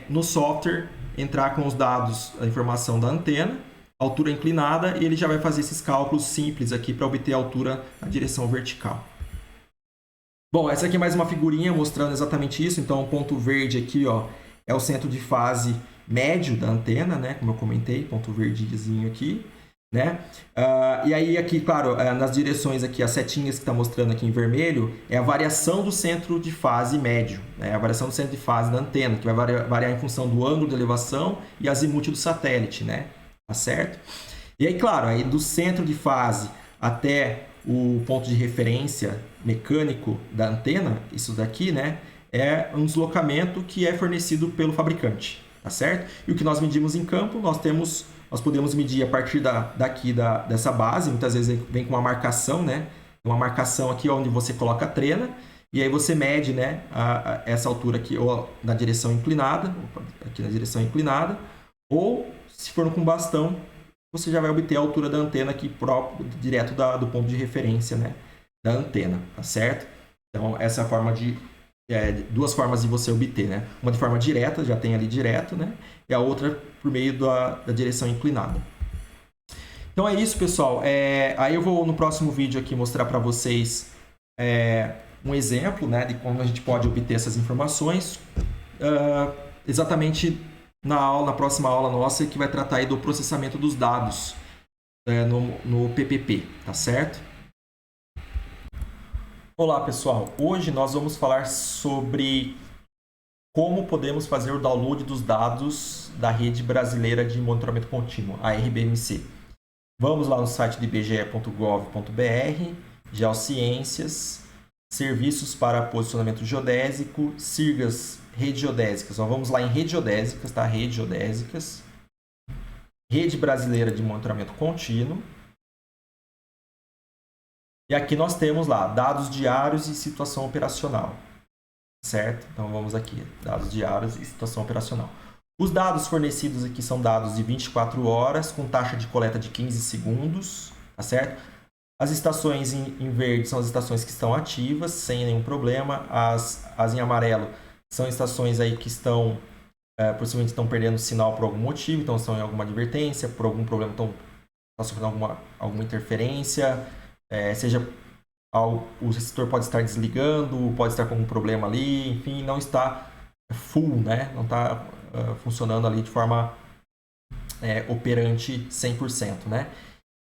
no software, entrar com os dados, a informação da antena, altura inclinada, e ele já vai fazer esses cálculos simples aqui para obter a altura na direção vertical. Bom, essa aqui é mais uma figurinha mostrando exatamente isso. Então, o ponto verde aqui, ó, é o centro de fase médio da antena, né? Como eu comentei, ponto verdezinho aqui, né? E aí aqui, claro, nas direções aqui, as setinhas que está mostrando aqui em vermelho, é a variação do centro de fase médio, né? A variação do centro de fase da antena, que vai variar em função do ângulo de elevação e azimuth do satélite, né? Tá certo? E aí, claro, aí do centro de fase até o ponto de referência mecânico da antena, isso daqui, né, é um deslocamento que é fornecido pelo fabricante, tá certo? E o que nós medimos em campo, nós podemos medir a partir dessa base, muitas vezes vem com uma marcação, né? Uma marcação aqui onde você coloca a trena, e aí você mede, né, essa altura aqui, ou na direção inclinada, aqui na direção inclinada, ou se for com bastão, você já vai obter a altura da antena aqui próprio, direto do ponto de referência, né, da antena, tá certo? Então, essa é a forma duas formas de você obter, né? Uma de forma direta, já tem ali direto, né? E a outra por meio da direção inclinada. Então é isso, pessoal. Aí eu vou no próximo vídeo aqui mostrar para vocês um exemplo, né, de como a gente pode obter essas informações. Exatamente na próxima aula nossa, que vai tratar aí do processamento dos dados no PPP, tá certo? Olá, pessoal. Hoje nós vamos falar sobre como podemos fazer o download dos dados da Rede Brasileira de Monitoramento Contínuo, a RBMC. Vamos lá no site de ibge.gov.br, Geociências, Serviços para Posicionamento Geodésico, siglas Redes Geodésicas. Então, vamos lá em Redes Geodésicas, tá? Redes Geodésicas, Rede Brasileira de Monitoramento Contínuo. E aqui nós temos lá dados diários e situação operacional, certo? Então vamos aqui, dados diários e situação operacional. Os dados fornecidos aqui são dados de 24 horas, com taxa de coleta de 15 segundos, tá certo? As estações em verde são as estações que estão ativas, sem nenhum problema. As em amarelo são estações aí que possivelmente estão perdendo sinal por algum motivo, então estão em alguma advertência, por algum problema estão sofrendo alguma interferência, seja o receptor pode estar desligando, pode estar com algum problema ali, enfim, não está full, né? Não está funcionando ali de forma operante 100%, né?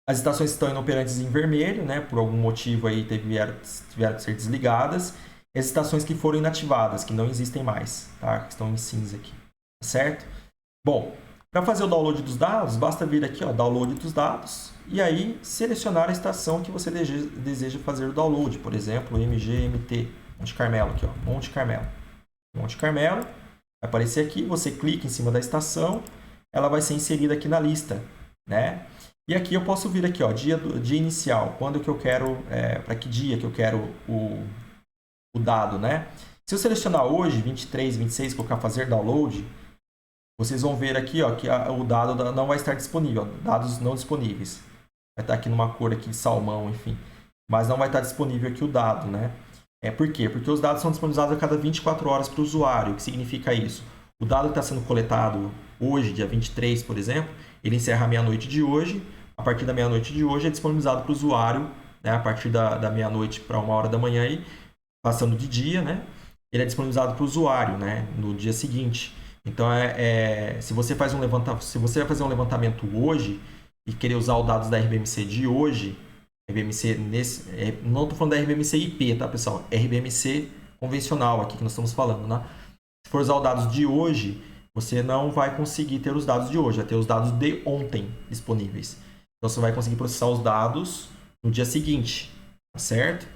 As estações que estão inoperantes em vermelho, né? Por algum motivo aí tiveram que ser desligadas. E as estações que foram inativadas, que não existem mais, tá? Que estão em cinza aqui, tá certo? Bom, para fazer o download dos dados, basta vir aqui, ó, download dos dados, e aí selecionar a estação que você deseja fazer o download. Por exemplo, MGMT, Monte Carmelo aqui, ó, Monte Carmelo. Monte Carmelo, vai aparecer aqui, você clica em cima da estação, ela vai ser inserida aqui na lista, né? E aqui eu posso vir aqui, ó, dia inicial, quando que eu quero, para que dia que eu quero o dado, né? Se eu selecionar hoje, 23, 26, colocar fazer download, vocês vão ver aqui, ó, que o dado não vai estar disponível, ó, dados não disponíveis. Vai estar aqui numa cor aqui de salmão, enfim. Mas não vai estar disponível aqui o dado, né? Por quê? Porque os dados são disponibilizados a cada 24 horas para o usuário. O que significa isso? O dado que está sendo coletado hoje, dia 23, por exemplo, ele encerra a meia-noite de hoje. A partir da meia-noite de hoje é disponibilizado para o usuário, né? A partir da meia-noite para 1h da manhã, aí, passando de dia, né? Ele é disponibilizado para o usuário, né? No dia seguinte. Então, se você vai fazer um levantamento hoje e querer usar os dados da RBMC de hoje, RBMC não estou falando da RBMC IP, tá, pessoal? RBMC convencional aqui que nós estamos falando, né? Se for usar os dados de hoje, você não vai conseguir ter os dados de hoje, vai ter os dados de ontem disponíveis. Então, você vai conseguir processar os dados no dia seguinte, tá certo?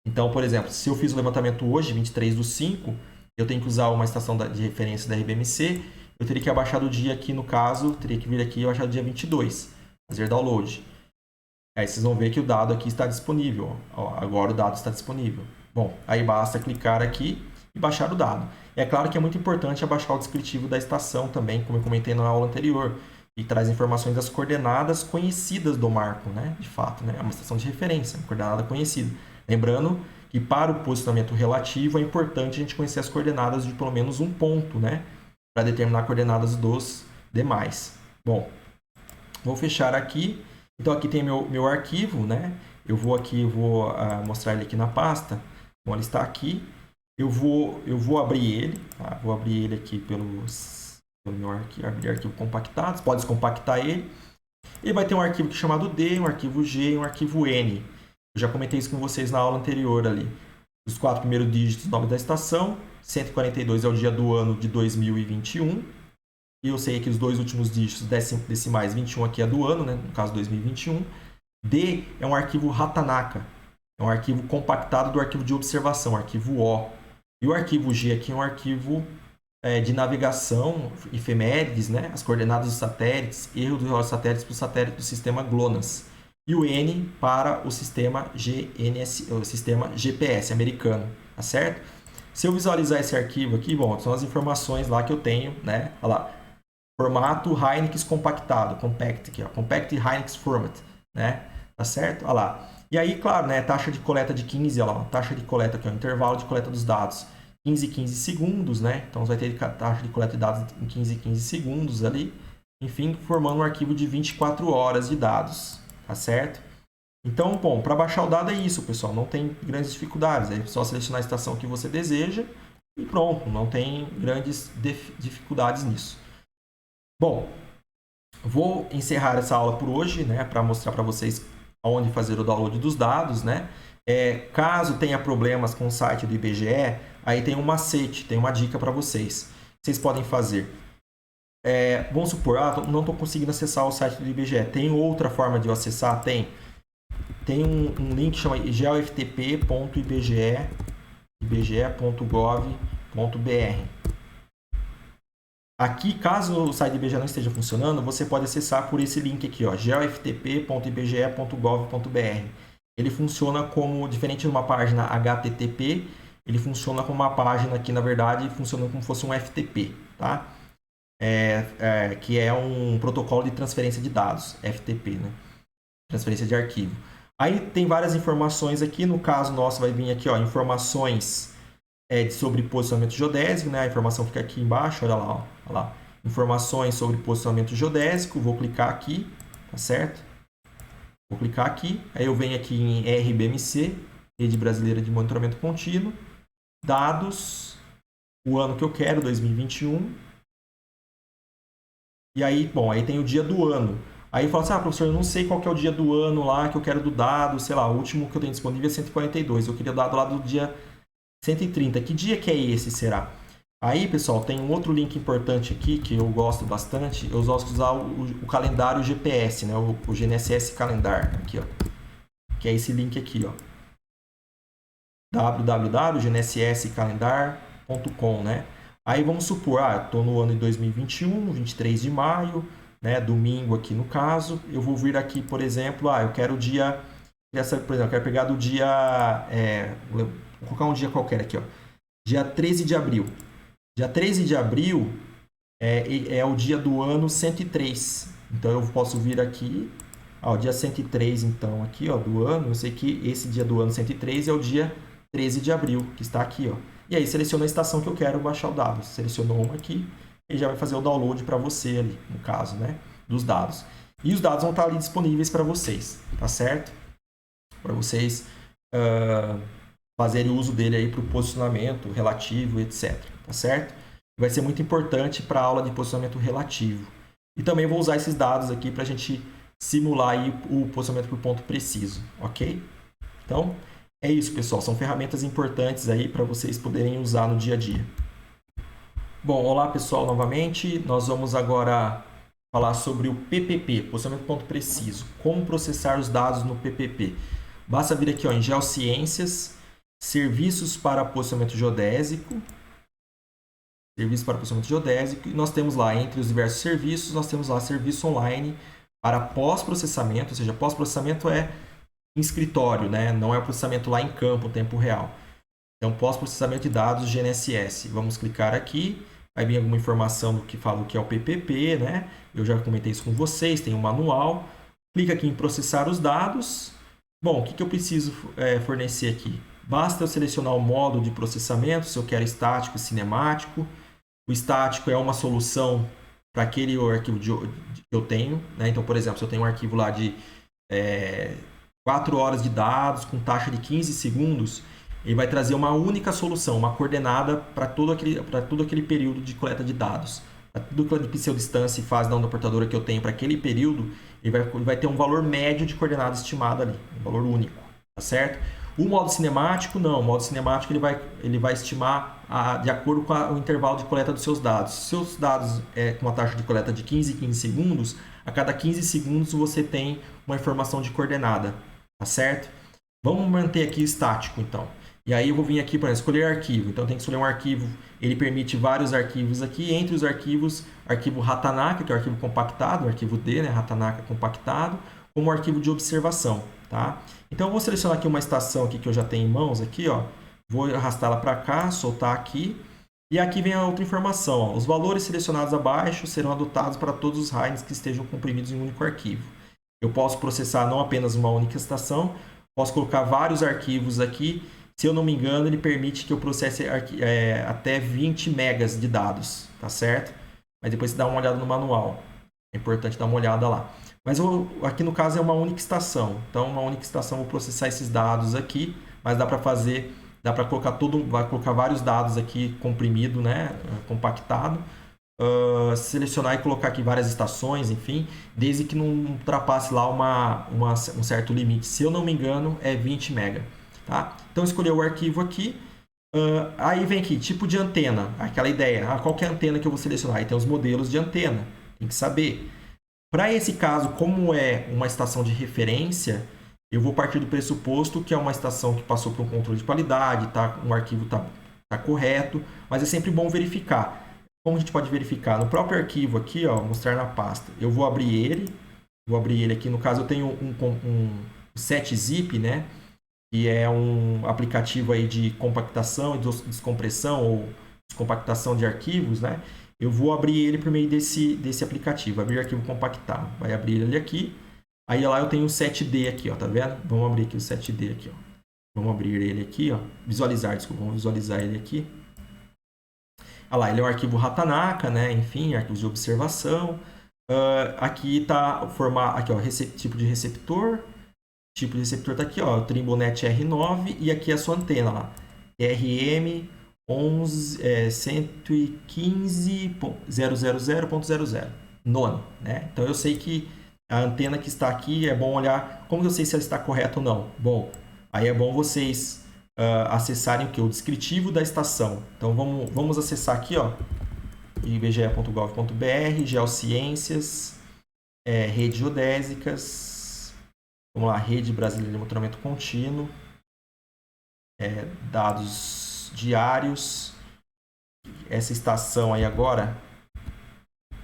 Então, por exemplo, se eu fiz o levantamento hoje, 23/5, eu tenho que usar uma estação de referência da RBMC, eu teria que abaixar do dia aqui, no caso, teria que vir aqui e abaixar do dia 22, fazer download. Aí vocês vão ver que o dado aqui está disponível. Ó, agora o dado está disponível. Bom, aí basta clicar aqui e baixar o dado. É claro que é muito importante abaixar o descritivo da estação também, como eu comentei na aula anterior, e traz informações das coordenadas conhecidas do marco, né? De fato, né? É uma estação de referência, uma coordenada conhecida. Lembrando que para o posicionamento relativo é importante a gente conhecer as coordenadas de pelo menos um ponto, né? Para determinar coordenadas dos demais. Bom, vou fechar aqui. Então aqui tem meu arquivo, né? Eu vou mostrar ele aqui na pasta. Então ele está aqui. Eu vou abrir ele, tá? Vou abrir ele aqui pelo meu arquivo compactado. Você pode descompactar ele. Ele vai ter um arquivo chamado D, um arquivo G e um arquivo N. Eu já comentei isso com vocês na aula anterior ali. Os 4 primeiros dígitos, nome da estação. 142 é o dia do ano de 2021. E eu sei que os 2 últimos dígitos decimais, 21 aqui é do ano, né? No caso 2021. D é um arquivo Ratanaka. É um arquivo compactado do arquivo de observação, arquivo O. E o arquivo G aqui é um arquivo de navegação, efemérides, né? As coordenadas dos satélites, erro dos satélites para o satélite do sistema GLONASS. E o N para o sistema o sistema GPS americano, tá certo? Se eu visualizar esse arquivo aqui, bom, são as informações lá que eu tenho, né? Olha lá, formato Hynix compactado, compact aqui, ó, compact Hynix format, né? Tá certo? Olha lá. E aí, claro, né, taxa de coleta de 15, olha lá, taxa de coleta aqui, ó, intervalo de coleta dos dados, 15 segundos, né? Então, você vai ter taxa de coleta de dados em 15 segundos ali, enfim, formando um arquivo de 24 horas de dados, tá certo? Então, bom, para baixar o dado é isso, pessoal, não tem grandes dificuldades, é só selecionar a estação que você deseja e pronto, não tem grandes dificuldades nisso. Bom, vou encerrar essa aula por hoje, né, para mostrar para vocês onde fazer o download dos dados, né? Caso tenha problemas com o site do IBGE, aí tem um macete, tem uma dica para vocês. Vocês podem fazer. Vamos supor, não estou conseguindo acessar o site do IBGE. Tem outra forma de eu acessar? Tem um link que chama geoftp.ibge.gov.br. Aqui, caso o site do IBGE não esteja funcionando, você pode acessar por esse link aqui, geoftp.ibge.gov.br. Ele funciona como, diferente de uma página HTTP, ele funciona como uma página que, na verdade, funciona como se fosse um FTP, tá? Que é um protocolo de transferência de dados, FTP, né? Transferência de arquivo. Aí tem várias informações aqui, no caso nosso vai vir aqui, ó, informações sobre posicionamento geodésico, né? A informação fica aqui embaixo, olha lá, olha lá. Informações sobre posicionamento geodésico, vou clicar aqui, tá certo? Vou clicar aqui, aí eu venho aqui em RBMC, Rede Brasileira de Monitoramento Contínuo, dados, o ano que eu quero, 2021. E aí, bom, aí tem o dia do ano. Aí eu falo assim, professor, eu não sei qual que é o dia do ano lá que eu quero do dado, sei lá, o último que eu tenho disponível é 142, eu queria o dado lá do dia 130. Que dia que é esse, será? Aí, pessoal, tem um outro link importante aqui que eu gosto bastante. Eu gosto de usar o calendário GPS, né? O GNSS Calendar, aqui, ó. Que é esse link aqui, ó. www.gnsscalendar.com, né? Aí vamos supor, estou no ano de 2021, 23 de maio, né? Domingo aqui no caso. Eu vou vir aqui, por exemplo, eu quero o dia... Por exemplo, eu quero pegar do dia... vou colocar um dia qualquer aqui, ó. Dia 13 de abril. Dia 13 de abril é o dia do ano 103. Então, eu posso vir aqui, o dia 103, então, aqui, ó, do ano. Eu sei que esse dia do ano 103 é o dia 13 de abril, que está aqui, ó. E aí, seleciono a estação que eu quero baixar o dado. Selecionou uma aqui, ele já vai fazer o download para você ali, no caso, né, dos dados. E os dados vão estar ali disponíveis para vocês, tá certo? Para vocês fazerem uso dele aí para o posicionamento relativo, etc. Tá certo? Vai ser muito importante para a aula de posicionamento relativo. E também vou usar esses dados aqui para a gente simular aí o posicionamento por ponto preciso, ok? Então, é isso, pessoal. São ferramentas importantes aí para vocês poderem usar no dia a dia. Bom, olá, pessoal, novamente. Nós vamos agora falar sobre o PPP, posicionamento por ponto preciso. Como processar os dados no PPP. Basta vir aqui, ó, em Geociências, Serviços para Posicionamento Geodésico. serviço para processamento geodésico, e nós temos lá, entre os diversos serviços, nós temos lá serviço online para pós-processamento, ou seja, pós-processamento é em escritório, né? Não é o processamento lá em campo, tempo real. Então, pós-processamento de dados GNSS. Vamos clicar aqui, vai vir alguma informação do que fala o que é o PPP, né? Eu já comentei isso com vocês, tem um manual. Clica aqui em processar os dados. Bom, o que eu preciso fornecer aqui? Basta eu selecionar o modo de processamento, se eu quero estático e cinemático. O estático é uma solução para aquele arquivo que eu tenho, né? Então, por exemplo, se eu tenho um arquivo lá de 4 horas de dados com taxa de 15 segundos, ele vai trazer uma única solução, uma coordenada para todo aquele período de coleta de dados. Para tudo que pseudodistância e fase da onda portadora que eu tenho para aquele período, ele vai ter um valor médio de coordenada estimada ali, um valor único, tá certo? O modo cinemático, não. O modo cinemático ele vai estimar de acordo com o intervalo de coleta dos seus dados. Se seus dados com uma taxa de coleta de 15 em 15 segundos, a cada 15 segundos você tem uma informação de coordenada, tá certo? Vamos manter aqui estático, então. E aí eu vou vir aqui para escolher arquivo. Então tem que escolher um arquivo. Ele permite vários arquivos aqui. Entre os arquivos, arquivo Ratanaka, que é o arquivo compactado, o arquivo D, né? Ratanaka compactado, como arquivo de observação, tá? Então eu vou selecionar aqui uma estação aqui que eu já tenho em mãos aqui, ó. Vou arrastá-la para cá, soltar aqui. E aqui vem a outra informação, ó. Os valores selecionados abaixo serão adotados para todos os RAIDs que estejam comprimidos em um único arquivo. Eu posso processar não apenas uma única estação, posso colocar vários arquivos aqui. Se eu não me engano, ele permite que eu processe até 20 megas de dados, tá certo? Mas depois você dá uma olhada no manual. É importante dar uma olhada lá. Mas aqui no caso é uma única estação. Então, uma única estação, eu vou processar esses dados aqui, mas dá para colocar vai colocar vários dados aqui comprimido, né? Compactado. Selecionar e colocar aqui várias estações, enfim, desde que não ultrapasse lá um certo limite. Se eu não me engano, é 20 mega. Tá? Então, escolher o arquivo aqui. Aí vem aqui, tipo de antena. Aquela ideia. Qual que é a antena que eu vou selecionar? Aí tem os modelos de antena. Tem que saber. Para esse caso, como é uma estação de referência, eu vou partir do pressuposto que é uma estação que passou por um controle de qualidade, um arquivo está correto, mas é sempre bom verificar. Como a gente pode verificar? No próprio arquivo aqui, ó, mostrar na pasta, eu vou abrir ele aqui. No caso, eu tenho um SetZip, né? Que é um aplicativo aí de compactação e descompressão ou descompactação de arquivos, né? Eu vou abrir ele por meio desse aplicativo, abrir arquivo compactado. Vai abrir ele aqui. Aí lá eu tenho o 7D aqui, ó, tá vendo? Vamos abrir aqui o 7D aqui, ó. Vamos abrir ele aqui, ó. Vamos visualizar ele aqui. Olha lá, ele é um arquivo Ratanaka, né? Enfim, arquivos de observação. Aqui está aqui, ó, tipo de receptor. Tipo de receptor está aqui, ó, o Trimbonet R9 e aqui a sua antena lá, RM 115.000.00, nono, né? Então eu sei que a antena que está aqui é bom olhar. Como eu sei se ela está correta ou não? Bom, aí é bom vocês acessarem o que? O descritivo da estação. Então vamos acessar aqui, ó, ibge.gov.br, Geociências, redes geodésicas. Vamos lá, Rede Brasileira de Monitoramento Contínuo, dados diários. Essa estação aí agora,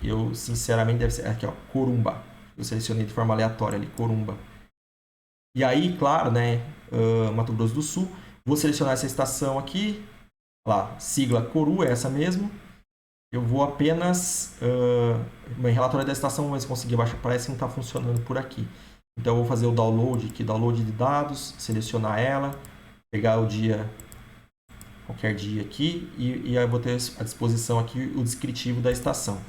eu sinceramente deve ser aqui, ó, Corumbá. Eu selecionei de forma aleatória ali, Corumbá. E aí, claro, né, Mato Grosso do Sul, vou selecionar essa estação aqui, lá, sigla Coru, é essa mesmo. Eu vou apenas, em relatório da estação, mas conseguir baixar, parece que não está funcionando por aqui. Então, eu vou fazer o download aqui, download de dados, selecionar ela, pegar o dia, qualquer dia aqui, e aí eu vou ter à disposição aqui o descritivo da estação.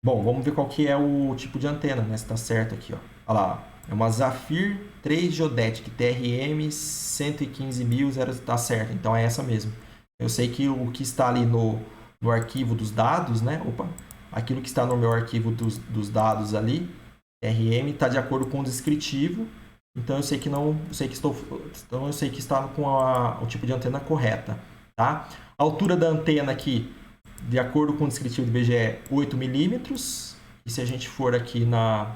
Bom, vamos ver qual que é o tipo de antena, né? Se está certo aqui, ó. Olha lá, é uma Zafir 3 Geodetic TRM 115.000, está certo, então é essa mesmo. Eu sei que o que está ali no arquivo dos dados, né? Opa, aquilo que está no meu arquivo dos dados ali, RM, está de acordo com o descritivo, então eu sei que está com o tipo de antena correta, tá? A altura da antena aqui, de acordo com o descritivo do IBGE, é 8 milímetros. E se a gente for aqui no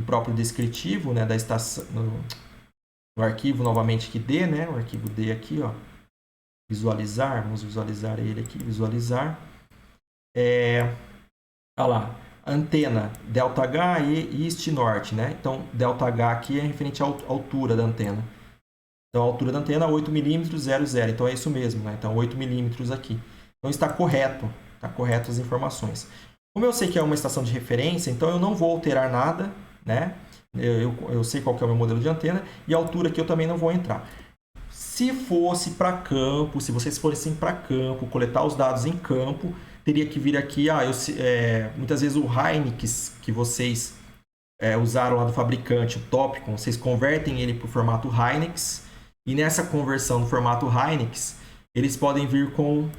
próprio descritivo, né, da estação, no arquivo novamente que D, né, o arquivo D aqui, ó, visualizar, vamos visualizar ele aqui, visualizar. Olha lá, antena ΔH e East Norte, né? Então, ΔH aqui é referente à altura da antena. Então, a altura da antena é 8 milímetros, 00. Então, é isso mesmo, né? Então, 8 milímetros aqui. Então, está correto as informações. Como eu sei que é uma estação de referência, então eu não vou alterar nada, né? Eu sei qual que é o meu modelo de antena e a altura aqui eu também não vou entrar. Se fosse para campo, se vocês fossem para campo, coletar os dados em campo, teria que vir aqui, muitas vezes o Hynix que vocês usaram lá do fabricante, o Topcon, vocês convertem ele para o formato Hynix, e nessa conversão do formato Hynix, eles podem vir com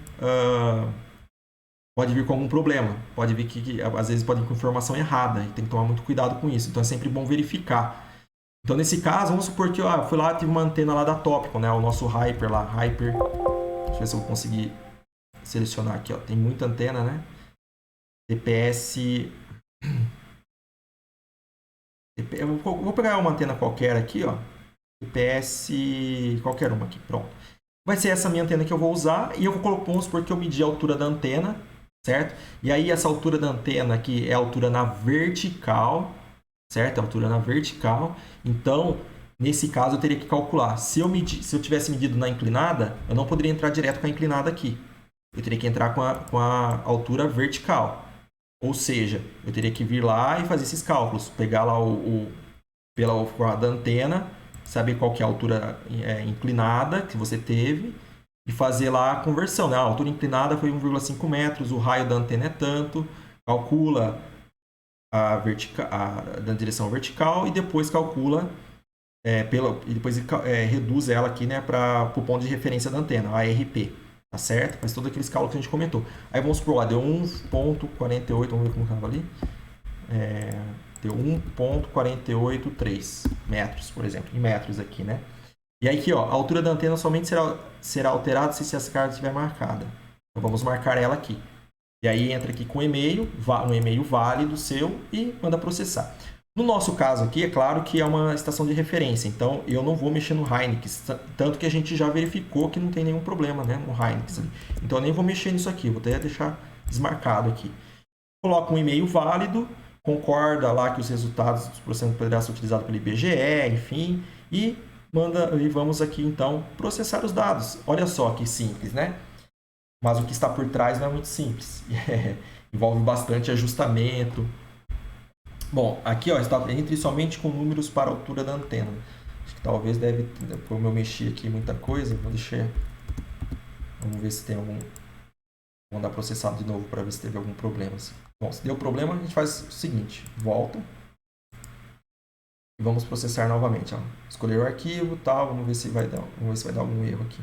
algum problema, pode vir que às vezes pode vir com informação errada, e tem que tomar muito cuidado com isso, então é sempre bom verificar. Então, nesse caso, vamos supor que eu fui lá e tive uma antena lá da Topcon, né? O nosso Hyper lá, Hyper. Deixa eu ver se eu vou conseguir selecionar aqui, ó. Tem muita antena, né? TPS. Eu vou pegar uma antena qualquer aqui, ó. TPS. Qualquer uma aqui, pronto. Vai ser essa minha antena que eu vou usar e eu vamos supor que eu medi a altura da antena, certo? E aí, essa altura da antena aqui é a altura na vertical, certo? A altura na vertical. Então, nesse caso, eu teria que calcular. Se eu tivesse medido na inclinada, eu não poderia entrar direto com a inclinada aqui. Eu teria que entrar com a altura vertical. Ou seja, eu teria que vir lá e fazer esses cálculos. Pegar lá pela forma da antena, saber qual que é a altura inclinada que você teve e fazer lá a conversão, né? A altura inclinada foi 1,5 metros, o raio da antena é tanto, calcula da direção vertical e depois calcula e depois reduz ela aqui, né, para o ponto de referência da antena, a ARP, tá certo? Faz todos aqueles cálculos que a gente comentou. Aí vamos supor, deu 1,48, vamos ver como estava ali. Deu 1,483 metros, por exemplo, em metros aqui, né? E aí aqui, ó, a altura da antena somente será alterada se essa carga estiver marcada. Então vamos marcar ela aqui. E aí entra aqui com um e-mail válido seu e manda processar. No nosso caso aqui, é claro que é uma estação de referência, então eu não vou mexer no Hynix, tanto que a gente já verificou que não tem nenhum problema, né, no Hynix. Então eu nem vou mexer nisso aqui, vou até deixar desmarcado aqui. Coloca um e-mail válido, concorda lá que os resultados dos processos poderão ser utilizados pelo IBGE, enfim, e vamos aqui então processar os dados. Olha só que simples, né? Mas o que está por trás não é muito simples. Envolve bastante ajustamento. Bom, aqui ó, entre somente com números para a altura da antena. Acho que talvez como eu mexi aqui muita coisa, vou deixar. Vamos ver se tem algum. Vamos dar processado de novo para ver se teve algum problema. Bom, se deu problema, a gente faz o seguinte: volta. E vamos processar novamente. Ó. Escolher o arquivo, tal. Vamos ver se vai dar algum erro aqui.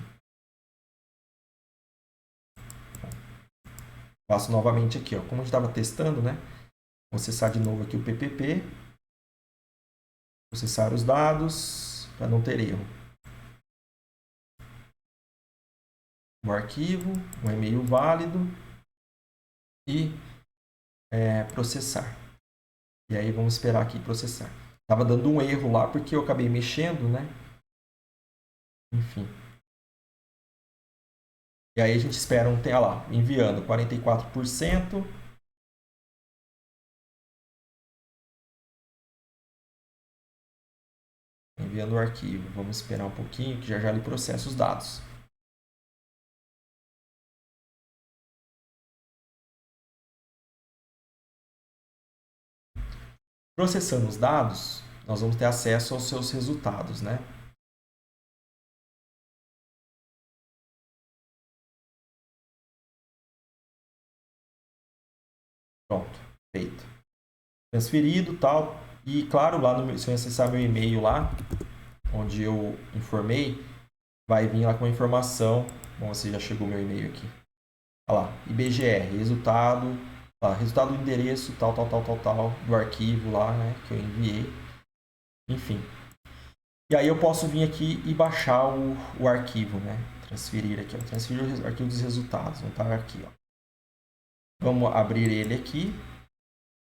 Faço novamente aqui, ó. Como a gente estava testando, né? Vou acessar de novo aqui o PPP. Processar os dados para não ter erro. Um arquivo, um e-mail válido e processar. E aí vamos esperar aqui processar. Estava dando um erro lá porque eu acabei mexendo, né? Enfim. E aí a gente espera olha lá, enviando 44%. Enviando o arquivo. Vamos esperar um pouquinho que já ele processa os dados. Processando os dados, nós vamos ter acesso aos seus resultados, né? Pronto, feito. Transferido, tal. E claro, lá se eu acessar meu e-mail lá, onde eu informei, vai vir lá com a informação. Bom, você já chegou meu e-mail aqui. Olha lá, IBGE, resultado do endereço tal, do arquivo lá, né, que eu enviei. Enfim. E aí eu posso vir aqui e baixar o arquivo, né? Transferir aqui, ó. Transferir o arquivo dos resultados. Vamos estar aqui, ó. Vamos abrir ele aqui.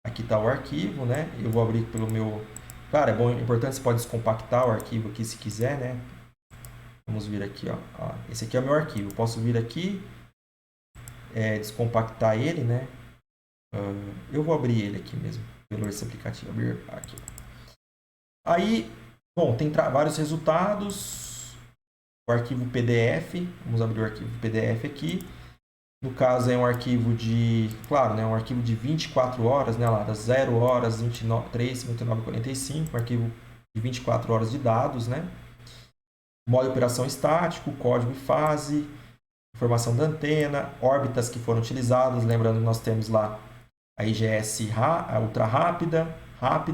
Aqui está o arquivo, né? Eu vou abrir pelo meu... Claro, é importante, você pode descompactar o arquivo aqui se quiser, né? Vamos vir aqui, ó. Esse aqui é o meu arquivo. Eu posso vir aqui, descompactar ele, né? Eu vou abrir ele aqui mesmo, pelo esse aplicativo. Abrir aqui. Aí, bom, tem vários resultados. O arquivo PDF. Vamos abrir o arquivo PDF aqui. No caso, é um arquivo de, claro, né, um arquivo de 24 horas, né, lá das 0 horas, 23, 59, 45, um arquivo de 24 horas de dados, né? Modo de operação estático, código e fase, informação da antena, órbitas que foram utilizadas, lembrando que nós temos lá a IGS a ultra rápida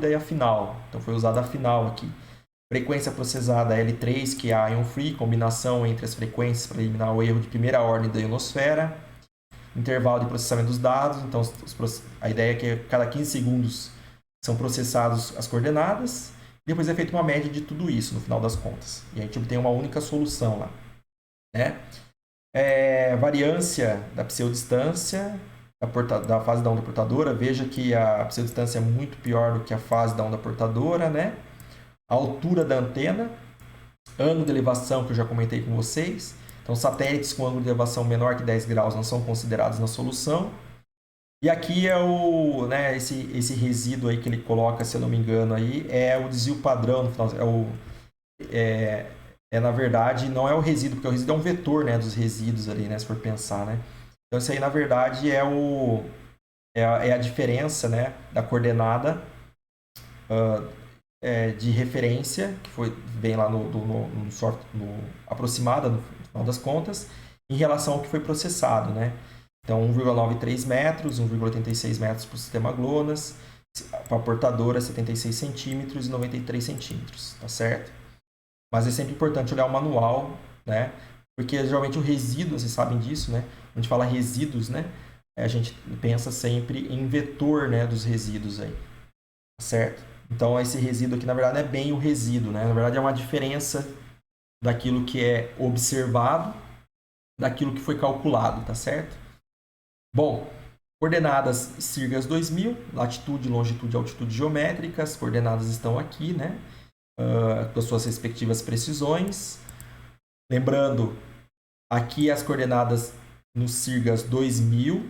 e a final. Então foi usada a final aqui. Frequência processada L3, que é a ion free, combinação entre as frequências para eliminar o erro de primeira ordem da ionosfera. Intervalo de processamento dos dados, então a ideia é que a cada 15 segundos são processados as coordenadas, depois é feita uma média de tudo isso no final das contas. E a gente obtém uma única solução lá. Né? Variância da pseudodistância da fase da onda portadora, veja que a pseudodistância é muito pior do que a fase da onda portadora, né? A altura da antena, ângulo de elevação que eu já comentei com vocês. Então, satélites com ângulo de elevação menor que 10 graus não são considerados na solução. E aqui é esse resíduo aí que ele coloca, se eu não me engano, aí, é o desvio padrão no final. Na verdade, não é o resíduo, porque o resíduo é um vetor, né, dos resíduos ali, né, se for pensar, né? Então, isso aí, na verdade, é a diferença, né, da coordenada de referência, que vem lá no aproximada, no final das contas, em relação ao que foi processado, né? Então, 1,93 metros, 1,86 metros para o sistema GLONASS, para a portadora, 76 centímetros e 93 centímetros, tá certo? Mas é sempre importante olhar o manual, né? Porque geralmente o resíduo, vocês sabem disso, né? Quando a gente fala resíduos, né? A gente pensa sempre em vetor, né, dos resíduos aí, tá certo? Então, esse resíduo aqui, na verdade, não é bem o resíduo, né? Na verdade, é uma diferença daquilo que é observado, daquilo que foi calculado, tá certo? Bom, coordenadas Sirgas 2000, latitude, longitude e altitude geométricas, coordenadas estão aqui, né? Com as suas respectivas precisões. Lembrando, aqui as coordenadas no Sirgas 2000,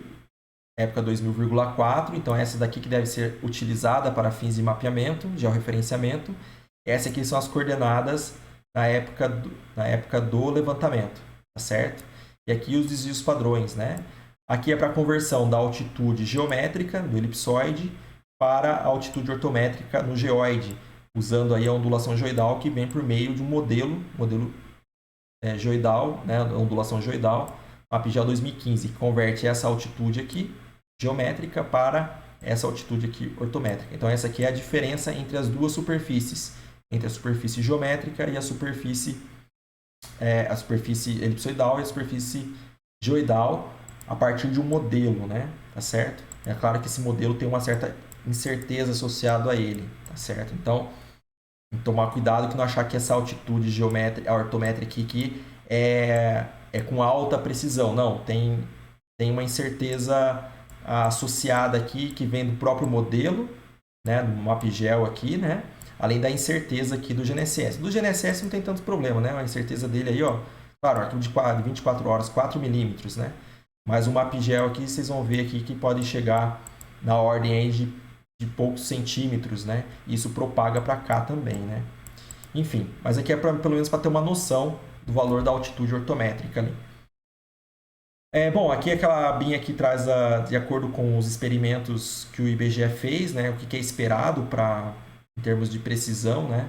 época 2000,4, então essa daqui que deve ser utilizada para fins de mapeamento, georreferenciamento. Essas aqui são as coordenadas na época do levantamento, tá certo? E aqui os desvios padrões, né? Aqui é para a conversão da altitude geométrica, do elipsoide, para a altitude ortométrica no geoide, usando aí a ondulação geoidal que vem por meio de um modelo geoidal, né? Ondulação geoidal, MapGeol 2015, que converte essa altitude aqui, geométrica, para essa altitude aqui, ortométrica. Então, essa aqui é a diferença entre as duas superfícies, entre a superfície geométrica e a superfície elipsoidal e a superfície geoidal, a partir de um modelo, né? Tá certo? É claro que esse modelo tem uma certa incerteza associada a ele, tá certo? Então, tem que tomar cuidado que não achar que essa altitude geométrica, a ortométrica aqui é com alta precisão. Não, tem uma incerteza associada aqui que vem do próprio modelo, né? Do MapGeol aqui, né? Além da incerteza aqui do GNSS. Do GNSS não tem tanto problema, né? A incerteza dele aí, ó, claro, arquivo de 24 horas, 4 milímetros, né? Mas o MapGeol aqui, vocês vão ver aqui que pode chegar na ordem aí de poucos centímetros, né? E isso propaga para cá também, né? Enfim, mas aqui é pelo menos para ter uma noção do valor da altitude ortométrica ali. Bom, aqui aquela abinha que traz, de acordo com os experimentos que o IBGE fez, né? O que é esperado em termos de precisão, né?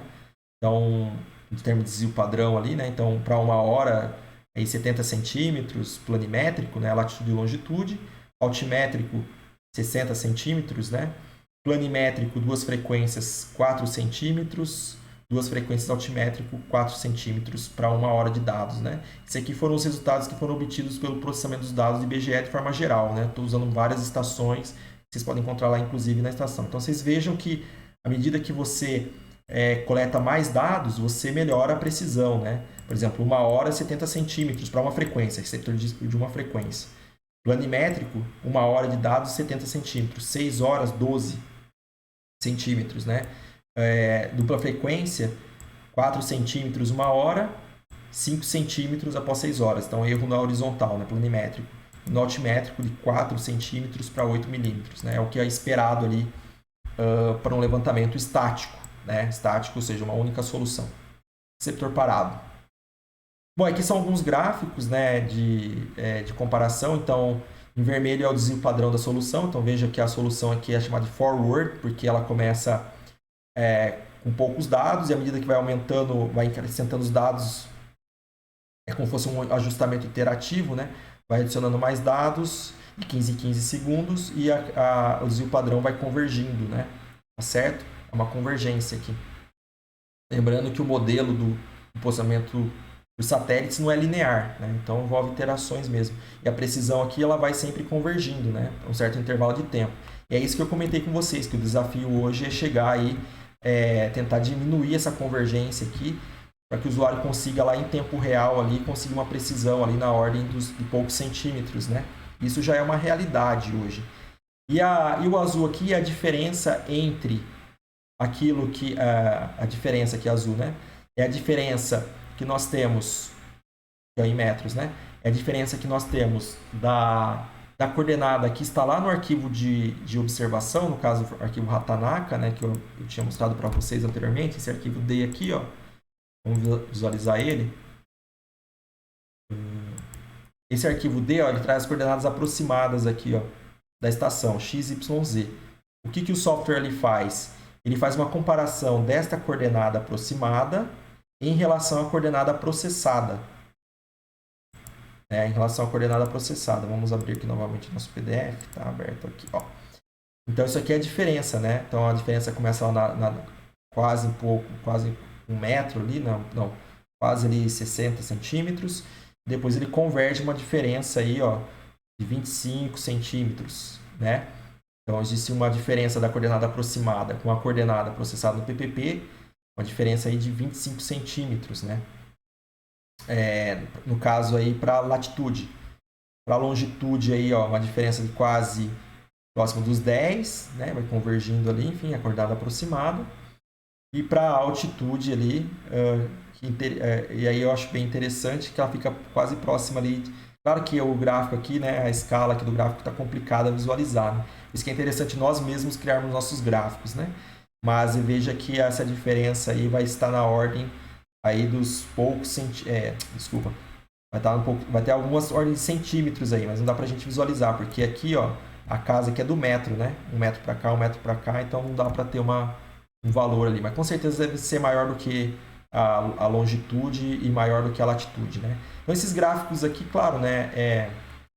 Então, em termos de desvio padrão ali, né? Então, para uma hora, aí 70 centímetros, planimétrico, né? Latitude e longitude. Altimétrico, 60 centímetros, né? Planimétrico, duas frequências, 4 centímetros. Duas frequências altimétrico, 4 centímetros para uma hora de dados, né? Esses aqui foram os resultados que foram obtidos pelo processamento dos dados do IBGE de forma geral, né? Estou usando várias estações, vocês podem encontrar lá, inclusive, na estação. Então, vocês vejam que, à medida que você coleta mais dados, você melhora a precisão, né? Por exemplo, uma hora, 70 centímetros para uma frequência, receptor de uma frequência. Planimétrico, uma hora de dados, 70 centímetros. 6 horas, 12 centímetros, né? Dupla frequência, 4 centímetros uma hora, 5 centímetros após 6 horas. Então, erro na horizontal, né, planimétrico. No altimétrico, de 4 centímetros para 8 milímetros. Né, é o que é esperado ali para um levantamento estático. Né, estático, ou seja, uma única solução. Receptor parado. Bom, aqui são alguns gráficos, né, de comparação. Então, em vermelho é o desvio padrão da solução. Então, veja que a solução aqui é chamada de forward, porque ela começa com poucos dados e à medida que vai aumentando, vai acrescentando os dados, é como se fosse um ajustamento iterativo, né? Vai adicionando mais dados de 15 em 15 segundos e o desvio padrão vai convergindo, né? Tá certo? É uma convergência aqui. Lembrando que o modelo do posicionamento dos satélites não é linear, né? Então envolve iterações mesmo. E a precisão aqui ela vai sempre convergindo, né? Um certo intervalo de tempo. E é isso que eu comentei com vocês, que o desafio hoje é chegar aí, tentar diminuir essa convergência aqui, para que o usuário consiga lá em tempo real ali, consiga uma precisão ali na ordem de poucos centímetros, né? Isso já é uma realidade hoje. E o azul aqui é a diferença entre aquilo que... a diferença aqui azul, né? É a diferença que nós temos, que é em metros, né? É a diferença que nós temos da coordenada que está lá no arquivo de observação, no caso o arquivo Ratanaka, né, que eu tinha mostrado para vocês anteriormente, esse arquivo D aqui, ó, vamos visualizar ele. Esse arquivo D, ó, ele traz as coordenadas aproximadas aqui, ó, da estação, x, y, z. O que o software ali faz? Ele faz uma comparação desta coordenada aproximada em relação à coordenada processada. Em relação à coordenada processada. Vamos abrir aqui novamente o nosso PDF, está aberto aqui, ó. Então, isso aqui é a diferença, né? Então, a diferença começa lá quase 1 metro ali, não, quase ali 60 centímetros. Depois ele converge uma diferença aí, ó, de 25 centímetros, né? Então, existe uma diferença da coordenada aproximada com a coordenada processada no PPP, uma diferença aí de 25 centímetros, né? No caso aí para latitude. Para longitude aí, ó, uma diferença de quase próximo dos 10, né? Vai convergindo ali, enfim, a coordenada aproximada. E para altitude ali, e aí eu acho bem interessante que ela fica quase próxima ali. Claro que o gráfico aqui, né, a escala aqui do gráfico está complicada a visualizar, né? Isso que é interessante nós mesmos criarmos nossos gráficos, né? Mas veja que essa diferença aí vai estar na ordem aí dos poucos desculpa, vai ter algumas ordens de centímetros aí, mas não dá pra gente visualizar, porque aqui, ó, a casa aqui é do metro, né? 1 metro para cá, 1 metro para cá, então não dá para ter um valor ali, mas com certeza deve ser maior do que a longitude e maior do que a latitude, né? Então esses gráficos aqui, claro, né,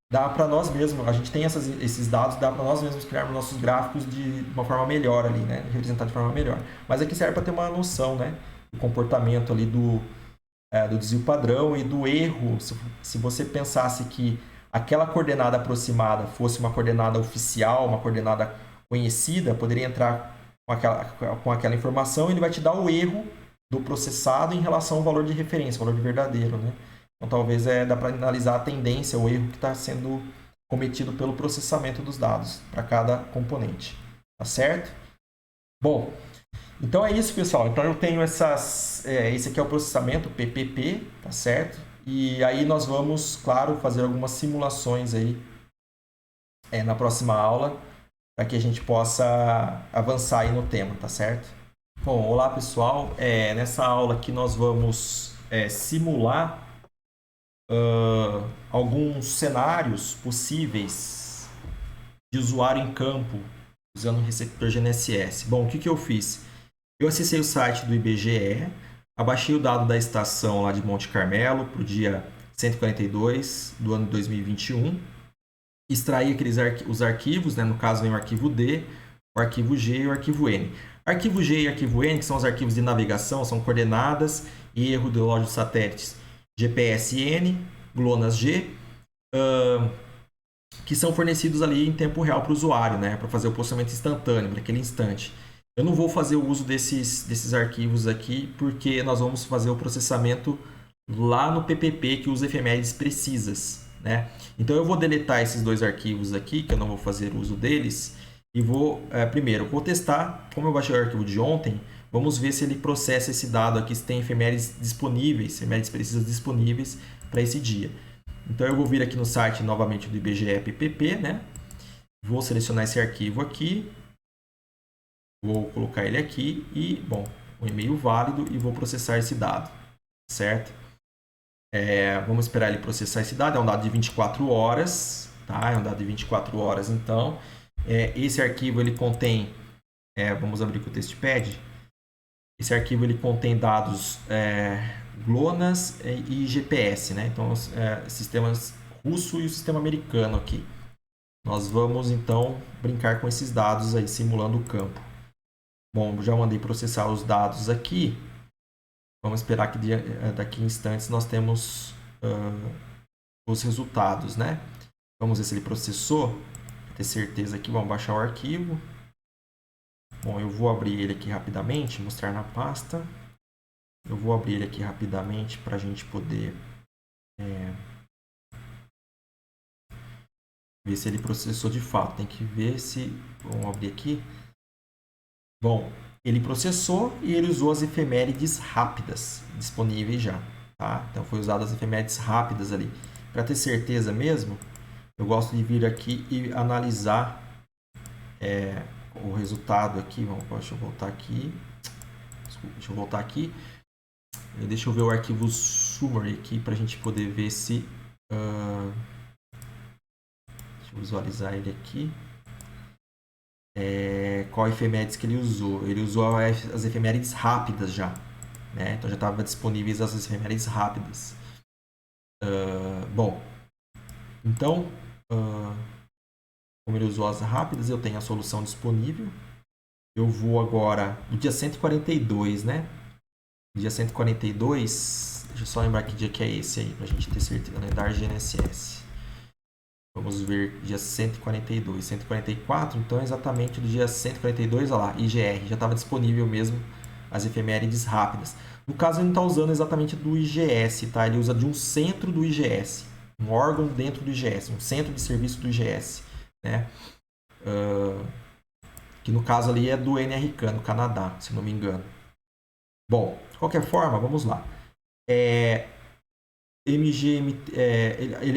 dá para nós mesmos, a gente tem esses dados, dá para nós mesmos criarmos nossos gráficos de uma forma melhor ali, né? Representar de forma melhor. Mas aqui serve para ter uma noção, né? Do comportamento ali do desvio padrão e do erro. Se você pensasse que aquela coordenada aproximada fosse uma coordenada oficial, uma coordenada conhecida, poderia entrar com aquela informação e ele vai te dar o erro do processado em relação ao valor de referência, valor de verdadeiro, né? Então, talvez dá para analisar a tendência, o erro que está sendo cometido pelo processamento dos dados para cada componente. Tá certo? Bom, então é isso, pessoal. Então eu tenho esse aqui é o processamento PPP, tá certo? E aí nós vamos, claro, fazer algumas simulações aí na próxima aula para que a gente possa avançar aí no tema, tá certo? Bom, olá, pessoal. Nessa aula aqui nós vamos simular alguns cenários possíveis de usuário em campo usando o receptor GNSS. Bom, o que eu fiz? Eu acessei o site do IBGE, abaixei o dado da estação lá de Monte Carmelo para o dia 142 do ano de 2021, extraí os arquivos, né? No caso vem o arquivo D, o arquivo G e o arquivo N. Arquivo G e arquivo N, que são os arquivos de navegação, são coordenadas e erro do relógio de satélites GPS-N, GLONASS-G, que são fornecidos ali em tempo real para o usuário, né? Para fazer o processamento instantâneo, para aquele instante. Eu não vou fazer o uso desses arquivos aqui, porque nós vamos fazer o processamento lá no PPP que usa efemérides precisas, né? Então eu vou deletar esses dois arquivos aqui, que eu não vou fazer uso deles, e primeiro, vou testar, como eu baixei o arquivo de ontem, Vamos ver se ele processa esse dado aqui, se tem efemérides disponíveis, efemérides precisas disponíveis para esse dia. Então eu vou vir aqui no site novamente do IBGE-PPP, né? Vou selecionar esse arquivo aqui, vou colocar ele aqui e, bom, um e-mail válido e vou processar esse dado, certo? Vamos esperar ele processar esse dado, é um dado de 24 horas, tá? É um dado de 24 horas, então. Esse arquivo ele contém, vamos abrir com o TestPad. Esse arquivo ele contém dados GLONASS e GPS, né? Então, sistemas russo e o sistema americano aqui. Nós vamos então brincar com esses dados aí, simulando o campo. Bom, já mandei processar os dados aqui. Vamos esperar que daqui a instantes nós temos os resultados, né? Vamos ver se ele processou. Para ter certeza aqui, vamos baixar o arquivo. Bom, eu vou abrir ele aqui rapidamente, mostrar na pasta. Eu vou abrir ele aqui rapidamente para a gente poder ver se ele processou de fato. Tem que ver se... Vamos abrir aqui. Bom, ele processou e ele usou as efemérides rápidas disponíveis já. Tá? Então, foi usado as efemérides rápidas ali. Para ter certeza mesmo, eu gosto de vir aqui e analisar o resultado aqui. Deixa eu voltar aqui. Desculpa, deixa eu voltar aqui. Deixa eu ver o arquivo summary aqui para a gente poder ver se... deixa eu visualizar ele aqui. Qual efemérides que ele usou? Ele usou as efemérides rápidas já. Né? Então já estava disponíveis as efemérides rápidas. Bom, então... como ele usou as rápidas, eu tenho a solução disponível. Eu vou agora no dia 142, né? Dia 142, deixa eu só lembrar que dia que é esse aí, pra gente ter certeza, né? Da GNSS. Vamos ver dia 142, 144, então é exatamente do dia 142, olha lá, IGR, já estava disponível mesmo as efemérides rápidas. No caso, ele não está usando exatamente do IGS, tá? Ele usa de um centro do IGS, um órgão dentro do IGS, um centro de serviço do IGS. Né? Que no caso ali é do NRCan, no Canadá, se não me engano. Bom, de qualquer forma, vamos lá. Ele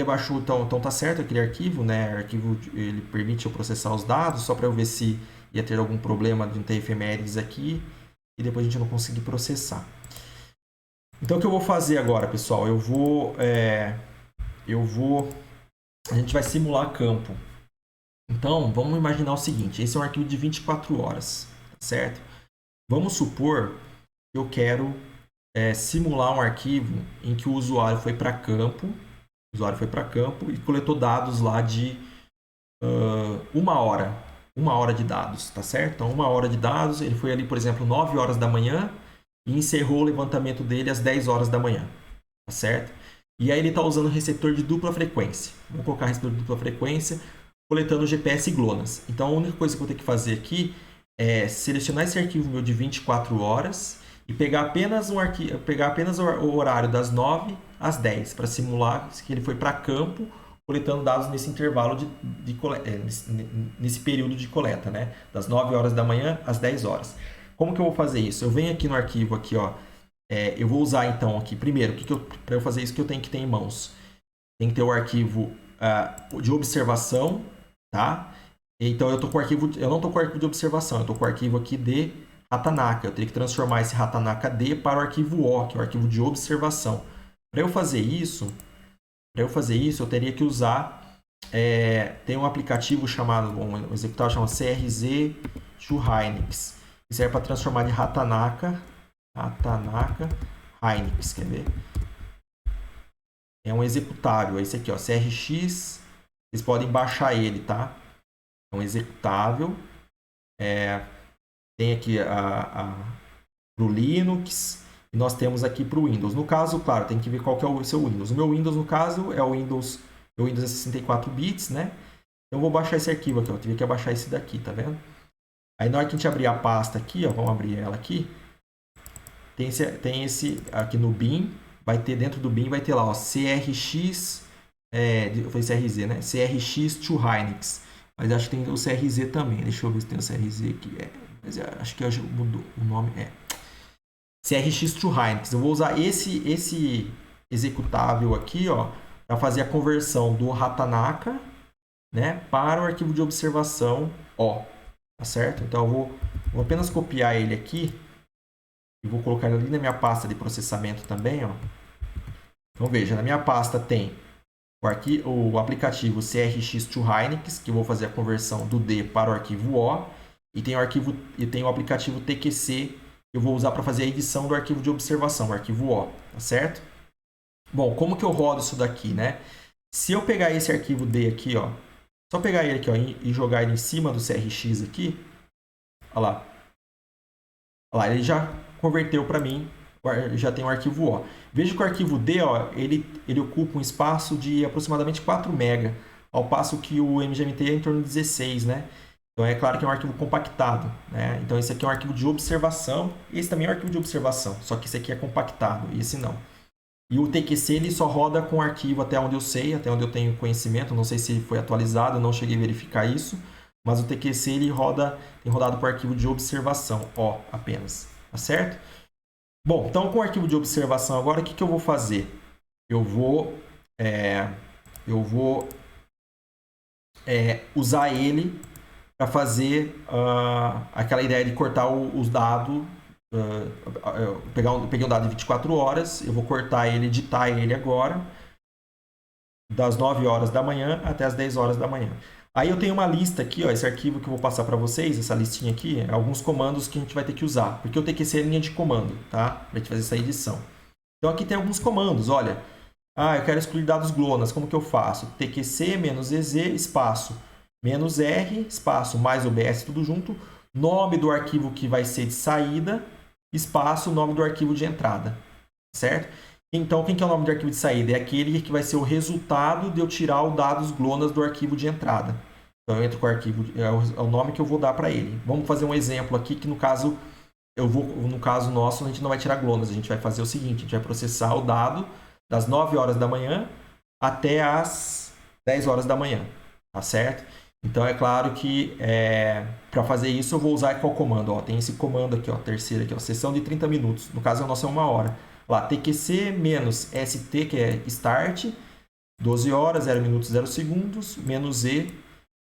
abaixou, então tá certo aquele arquivo, né? O arquivo ele permite eu processar os dados, só para eu ver se ia ter algum problema de não ter efemérides aqui e depois a gente não conseguir processar. Então o que eu vou fazer agora, pessoal? A gente vai simular campo. Então, vamos imaginar o seguinte, esse é um arquivo de 24 horas, certo? Vamos supor que eu quero simular um arquivo em que o usuário foi para campo, e coletou dados lá de 1 hora de dados, tá certo? Então, 1 hora de dados, ele foi ali, por exemplo, 9 horas da manhã e encerrou o levantamento dele às 10 horas da manhã, tá certo? E aí ele está usando receptor de dupla frequência. Vamos colocar receptor de dupla frequência, coletando GPS e GLONASS. Então, a única coisa que eu vou ter que fazer aqui é selecionar esse arquivo meu de 24 horas e pegar apenas o horário das 9 às 10 para simular que ele foi para campo, coletando dados nesse intervalo nesse período de coleta, né? Das 9 horas da manhã às 10 horas. Como que eu vou fazer isso? Eu venho aqui no arquivo aqui, ó. Eu vou usar então aqui primeiro, para eu fazer isso que eu tenho que ter em mãos. Tem que ter o arquivo de observação, tá? Então eu não estou com o arquivo de observação, eu estou com o arquivo aqui de Ratanaka. Eu teria que transformar esse Ratanaka D para o arquivo O, que é o arquivo de observação. Para eu fazer isso, eu teria que usar tem um aplicativo chamado, um executável chamado CRZ to Hynix, que serve para transformar de Ratanaka Hynix, quer ver? É um executável, é esse aqui, ó, CRX. Vocês podem baixar ele, tá? É um executável. Tem aqui para o Linux e nós temos aqui para o Windows. No caso, claro, tem que ver qual que é o seu Windows. O meu Windows, no caso, é o Windows é 64 bits, né? Então, eu vou baixar esse arquivo aqui, ó. Eu tive que abaixar esse daqui, tá vendo? Aí, na hora que a gente abrir a pasta aqui, ó, vamos abrir ela aqui. Tem esse aqui no bin. Vai ter dentro do bin, vai ter lá, ó, CRX, eu falei CRZ, né? CRX to Hynix. Mas acho que tem o CRZ também. Deixa eu ver se tem o CRZ aqui. Mas acho que mudou o nome. CRX to Hynix. Eu vou usar esse executável aqui, ó, para fazer a conversão do Ratanaka, né, para o arquivo de observação, ó, tá certo? Então eu vou apenas copiar ele aqui e vou colocar ele ali na minha pasta de processamento também, ó. Então veja, na minha pasta tem o aplicativo CRX to Hynix, que eu vou fazer a conversão do D para o arquivo O, e tem o aplicativo TQC, que eu vou usar para fazer a edição do arquivo de observação, o arquivo O, tá certo? Bom, como que eu rodo isso daqui, né? Se eu pegar esse arquivo D aqui, ó, só pegar ele aqui, ó, e jogar ele em cima do CRX aqui, olha lá. Olha lá, ele já converteu para mim, já tem o arquivo O. Veja que o arquivo D, ó, ele ocupa um espaço de aproximadamente 4 MB, ao passo que o MGMT é em torno de 16, né? Então é claro que é um arquivo compactado, né? Então esse aqui é um arquivo de observação, esse também é um arquivo de observação, só que esse aqui é compactado, e esse não. E o TQC ele só roda com arquivo até onde eu sei, até onde eu tenho conhecimento, não sei se foi atualizado, não cheguei a verificar isso, mas o TQC ele tem rodado por arquivo de observação, ó, apenas, tá certo? Bom, então com o arquivo de observação agora, o que eu vou fazer? Eu vou usar ele para fazer aquela ideia de cortar os dados. Peguei um dado de 24 horas, eu vou cortar ele, editar ele agora, das 9 horas da manhã até as 10 horas da manhã. Aí eu tenho uma lista aqui, ó, esse arquivo que eu vou passar para vocês, essa listinha aqui, alguns comandos que a gente vai ter que usar, porque eu tenho que ser linha de comando, tá? Para a gente fazer essa edição. Então aqui tem alguns comandos, olha. Eu quero excluir dados GLONASS, como que eu faço? TQC-EZ, espaço, -R, espaço, mais OBS, tudo junto, nome do arquivo que vai ser de saída, espaço, nome do arquivo de entrada, certo? Então, quem que é o nome do arquivo de saída? É aquele que vai ser o resultado de eu tirar os dados GLONASS do arquivo de entrada. Então, eu entro com o arquivo, é o nome que eu vou dar para ele. Vamos fazer um exemplo aqui, que no caso, no caso nosso, a gente não vai tirar GLONASS, a gente vai fazer o seguinte, a gente vai processar o dado das 9 horas da manhã até as 10 horas da manhã, tá certo? Então, é claro que para fazer isso eu vou usar qual comando? Ó, tem esse comando aqui, ó, terceiro aqui, ó, sessão de 30 minutos. No caso, a nossa é 1 hora. Lá, TQC-ST, que é Start, 12 horas, 0 minutos, 0 segundos, -E,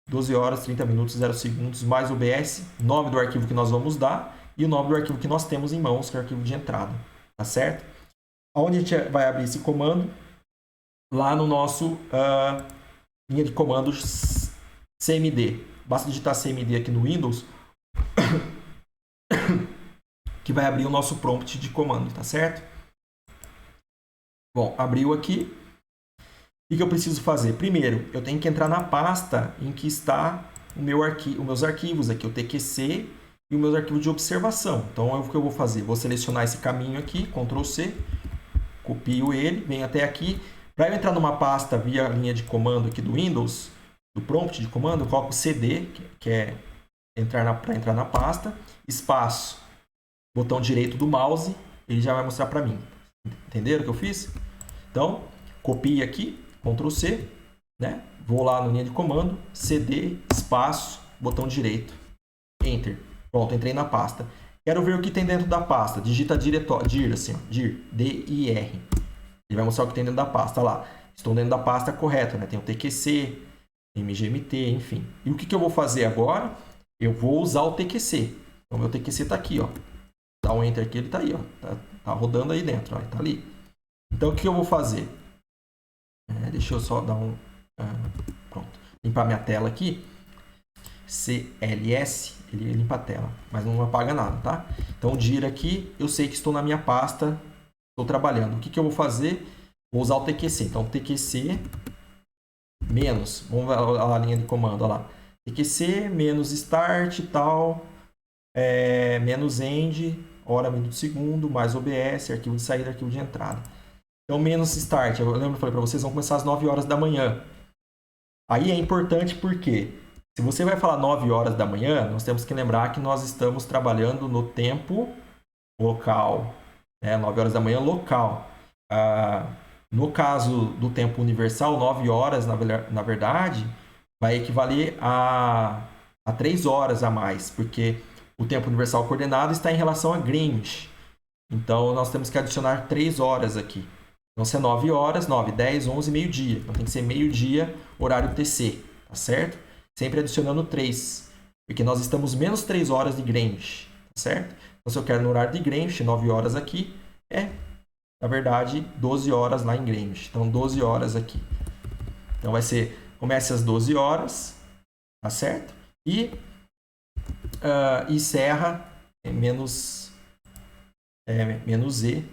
12 horas, 30 minutos, 0 segundos, mais OBS, nome do arquivo que nós vamos dar e o nome do arquivo que nós temos em mãos, que é o arquivo de entrada. Tá certo? Onde a gente vai abrir esse comando? Lá no nosso linha de comandos CMD. Basta digitar CMD aqui no Windows que vai abrir o nosso prompt de comando, tá certo? Bom, abriu aqui. O que eu preciso fazer? Primeiro, eu tenho que entrar na pasta em que está os meus arquivos aqui, o TQC e os meus arquivos de observação. Então, o que eu vou fazer? Vou selecionar esse caminho aqui, Ctrl C, copio ele, venho até aqui. Para eu entrar numa pasta via linha de comando aqui do Windows, do prompt de comando, eu coloco CD, que é para entrar na pasta, espaço, botão direito do mouse, ele já vai mostrar para mim. Entenderam o que eu fiz? Então, copie aqui, Ctrl C, né? Vou lá na linha de comando, CD, espaço, botão direito, Enter. Pronto, entrei na pasta. Quero ver o que tem dentro da pasta. Digita dir, assim, ó, dir, D-I-R. Ele vai mostrar o que tem dentro da pasta. Lá, estou dentro da pasta correta, né? Tem o TQC, MGMT, enfim. E o que eu vou fazer agora? Eu vou usar o TQC. Então, meu TQC está aqui, ó. Dá um Enter aqui, ele está aí, ó. Tá rodando aí dentro, ó. Ele tá ali. Então, o que eu vou fazer? Deixa eu só dar pronto. Limpar minha tela aqui. CLS, ele limpa a tela, mas não apaga nada, tá? Então, dir aqui, eu sei que estou na minha pasta, estou trabalhando. O que eu vou fazer? Vou usar o TQC. Então, TQC menos, vamos ver a linha de comando, olha lá. TQC menos start e tal, menos end, hora, minuto, segundo, mais OBS, arquivo de saída, arquivo de entrada. Então, menos start, eu lembro que eu falei para vocês, vão começar às 9 horas da manhã. Aí é importante porque, se você vai falar 9 horas da manhã, nós temos que lembrar que nós estamos trabalhando no tempo local, né? 9 horas da manhã local. No caso do tempo universal, 9 horas, na verdade, vai equivaler a 3 horas a mais, porque o tempo universal coordenado está em relação a Greenwich. Então, nós temos que adicionar 3 horas aqui. Então, se é 9 horas, 9, 10, 11, meio-dia. Então, tem que ser meio-dia, horário TC, tá certo? Sempre adicionando 3, porque nós estamos menos 3 horas de Greenwich, tá certo? Então, se eu quero no horário de Greenwich, 9 horas aqui, na verdade, 12 horas lá em Greenwich. Então, 12 horas aqui. Então, vai ser, começa às 12 horas, tá certo? E encerra menos E.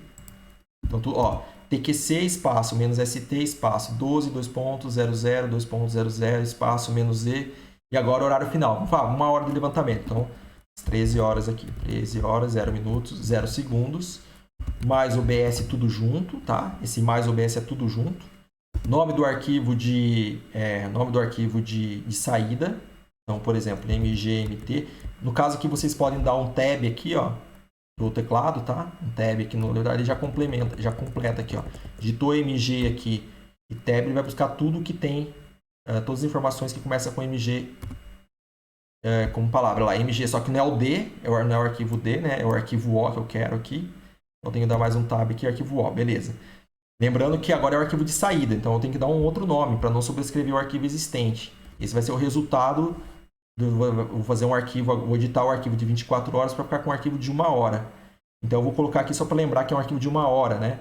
Então, TQC, espaço, menos ST, espaço, 12, 2.00, 2.00, espaço, menos E. E agora, horário final. Vamos falar, 1 hora de levantamento. Então, 13 horas aqui. 13 horas, 0 minutos, 0 segundos. Mais OBS tudo junto, tá? Esse mais OBS é tudo junto. Nome do arquivo de saída. Então, por exemplo, mgmt. No caso aqui, vocês podem dar um tab aqui, ó, do teclado, tá? Um tab aqui, na verdade, já completa aqui, ó. Digitou mg aqui e tab, ele vai buscar tudo que tem, todas as informações que começam com mg como palavra lá, mg, só que não é o D, não é o arquivo D, né? É o arquivo O que eu quero aqui. Então, eu tenho que dar mais um tab aqui, arquivo O, beleza. Lembrando que agora é o arquivo de saída, então eu tenho que dar um outro nome para não sobrescrever o arquivo existente. Esse vai ser o resultado. Vou fazer um arquivo, vou editar o arquivo de 24 horas para ficar com um arquivo de 1 hora. Então eu vou colocar aqui só para lembrar que é um arquivo de 1 hora, né?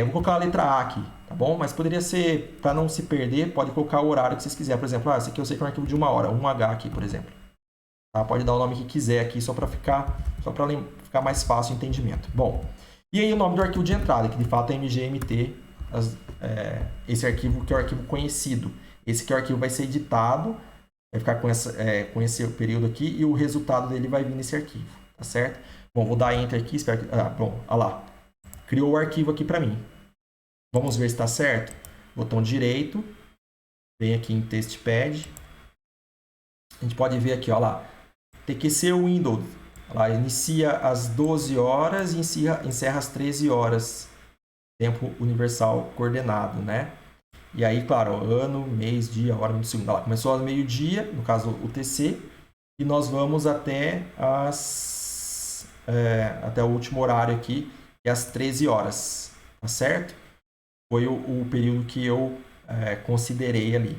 Vou colocar a letra A aqui, tá bom? Mas poderia ser, para não se perder, pode colocar o horário que vocês quiserem. Por exemplo, esse aqui eu sei que é um arquivo de 1 hora, 1H aqui, por exemplo. Tá? Pode dar o nome que quiser aqui, só para ficar mais fácil o entendimento. Bom, e aí o nome do arquivo de entrada, que de fato é mgmt, esse arquivo que é o arquivo conhecido. Esse aqui é o arquivo vai ser editado, vai ficar com esse período aqui e o resultado dele vai vir nesse arquivo, tá certo? Bom, vou dar Enter aqui, espero que... olha lá. Criou o arquivo aqui para mim. Vamos ver se está certo? Botão direito, vem aqui em Testpad. A gente pode ver aqui, olha lá. TQC Windows. Lá, inicia às 12 horas e encerra às 13 horas. Tempo universal coordenado, né? E aí, claro, ano, mês, dia, hora, minuto, segundo. Lá, começou ao meio-dia, no caso o TC, e nós vamos até o último horário aqui, que é às 13 horas, tá certo? Foi o período que eu considerei ali,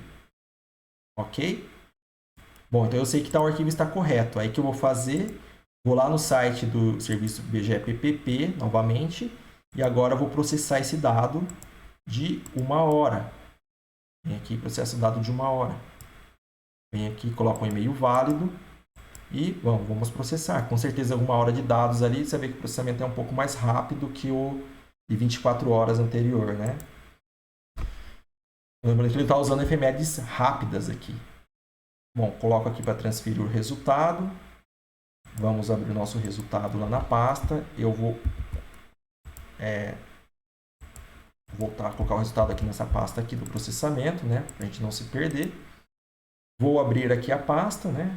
ok? Bom, então eu sei que o arquivo está correto. Aí o que eu vou fazer? Vou lá no site do serviço BGEPPP, novamente, e agora eu vou processar esse dado de 1 hora. Vem aqui, processo dado de 1 hora. Vem aqui, coloca um e-mail válido e vamos processar. Com certeza, 1 hora de dados ali, você vê que o processamento é um pouco mais rápido que o de 24 horas anterior, né? Lembrando que ele está usando efemérides rápidas aqui. Bom, coloco aqui para transferir o resultado. Vamos abrir o nosso resultado lá na pasta. Eu vou voltar a colocar o resultado aqui nessa pasta aqui do processamento, né? Para a gente não se perder. Vou abrir aqui a pasta, né?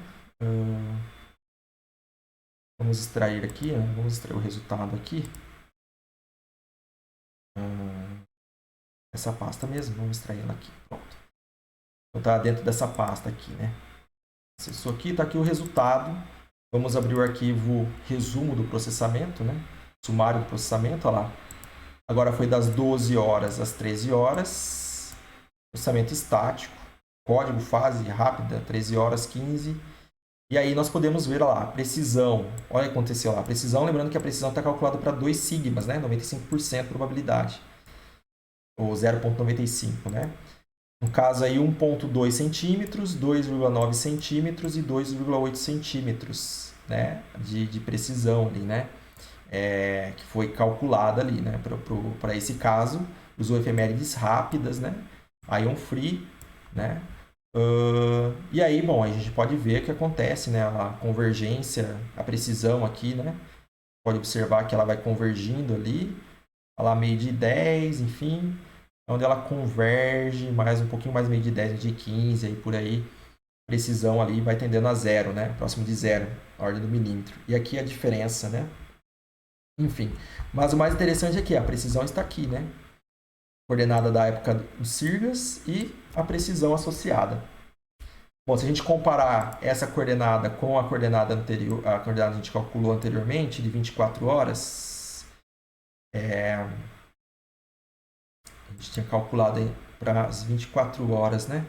Vamos extrair aqui, vamos extrair o resultado aqui. Essa pasta mesmo, vamos extrair ela aqui. Pronto. Então tá dentro dessa pasta aqui, né? Acessou aqui, tá aqui o resultado. Vamos abrir o arquivo resumo do processamento, né? Sumário do processamento, olha lá. Agora foi das 12 horas às 13 horas. Processamento estático. Código, fase rápida, 13 horas 15. E aí nós podemos ver, olha lá, precisão. Olha o que aconteceu lá. Precisão, lembrando que a precisão está calculada para 2 sigmas, né? 95% de probabilidade. Ou 0,95, né? No caso aí, 1,2 centímetros, 2,9 centímetros e 2,8 centímetros, né? de precisão ali, né? Que foi calculada ali, né? Para esse caso, usou efemérides rápidas, né? Ion free, né? E aí, bom, a gente pode ver o que acontece, né? A convergência, a precisão aqui, né? Pode observar que ela vai convergindo ali, ela meio de 10, enfim, onde ela converge mais um pouquinho mais meio de 10, meio de 15, aí por aí, precisão ali vai tendendo a zero, né? Próximo de zero, a ordem do milímetro. E aqui a diferença, né? Enfim, mas o mais interessante é que a precisão está aqui, né? Coordenada da época dos Sirgas e a precisão associada. Bom, se a gente comparar essa coordenada com a coordenada anterior, a coordenada que a gente calculou anteriormente, de 24 horas, a gente tinha calculado aí para as 24 horas, né?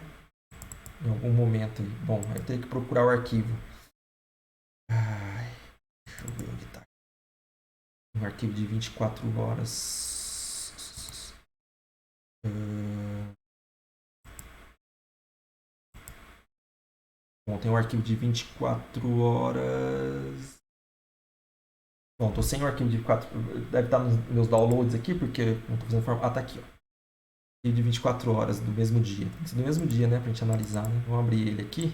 Em algum momento aí. Bom, eu tenho que procurar o arquivo. Ai, deixa eu ver onde está. Um arquivo de 24 horas. Bom, tem um arquivo de 24 horas. Bom, tô sem o arquivo de 24. Deve estar nos meus downloads aqui, porque não tô fazendo forma. Ah, tá aqui, ó. Arquivo de 24 horas do mesmo dia. Do mesmo dia, né? Pra gente analisar, né? Vamos abrir ele aqui.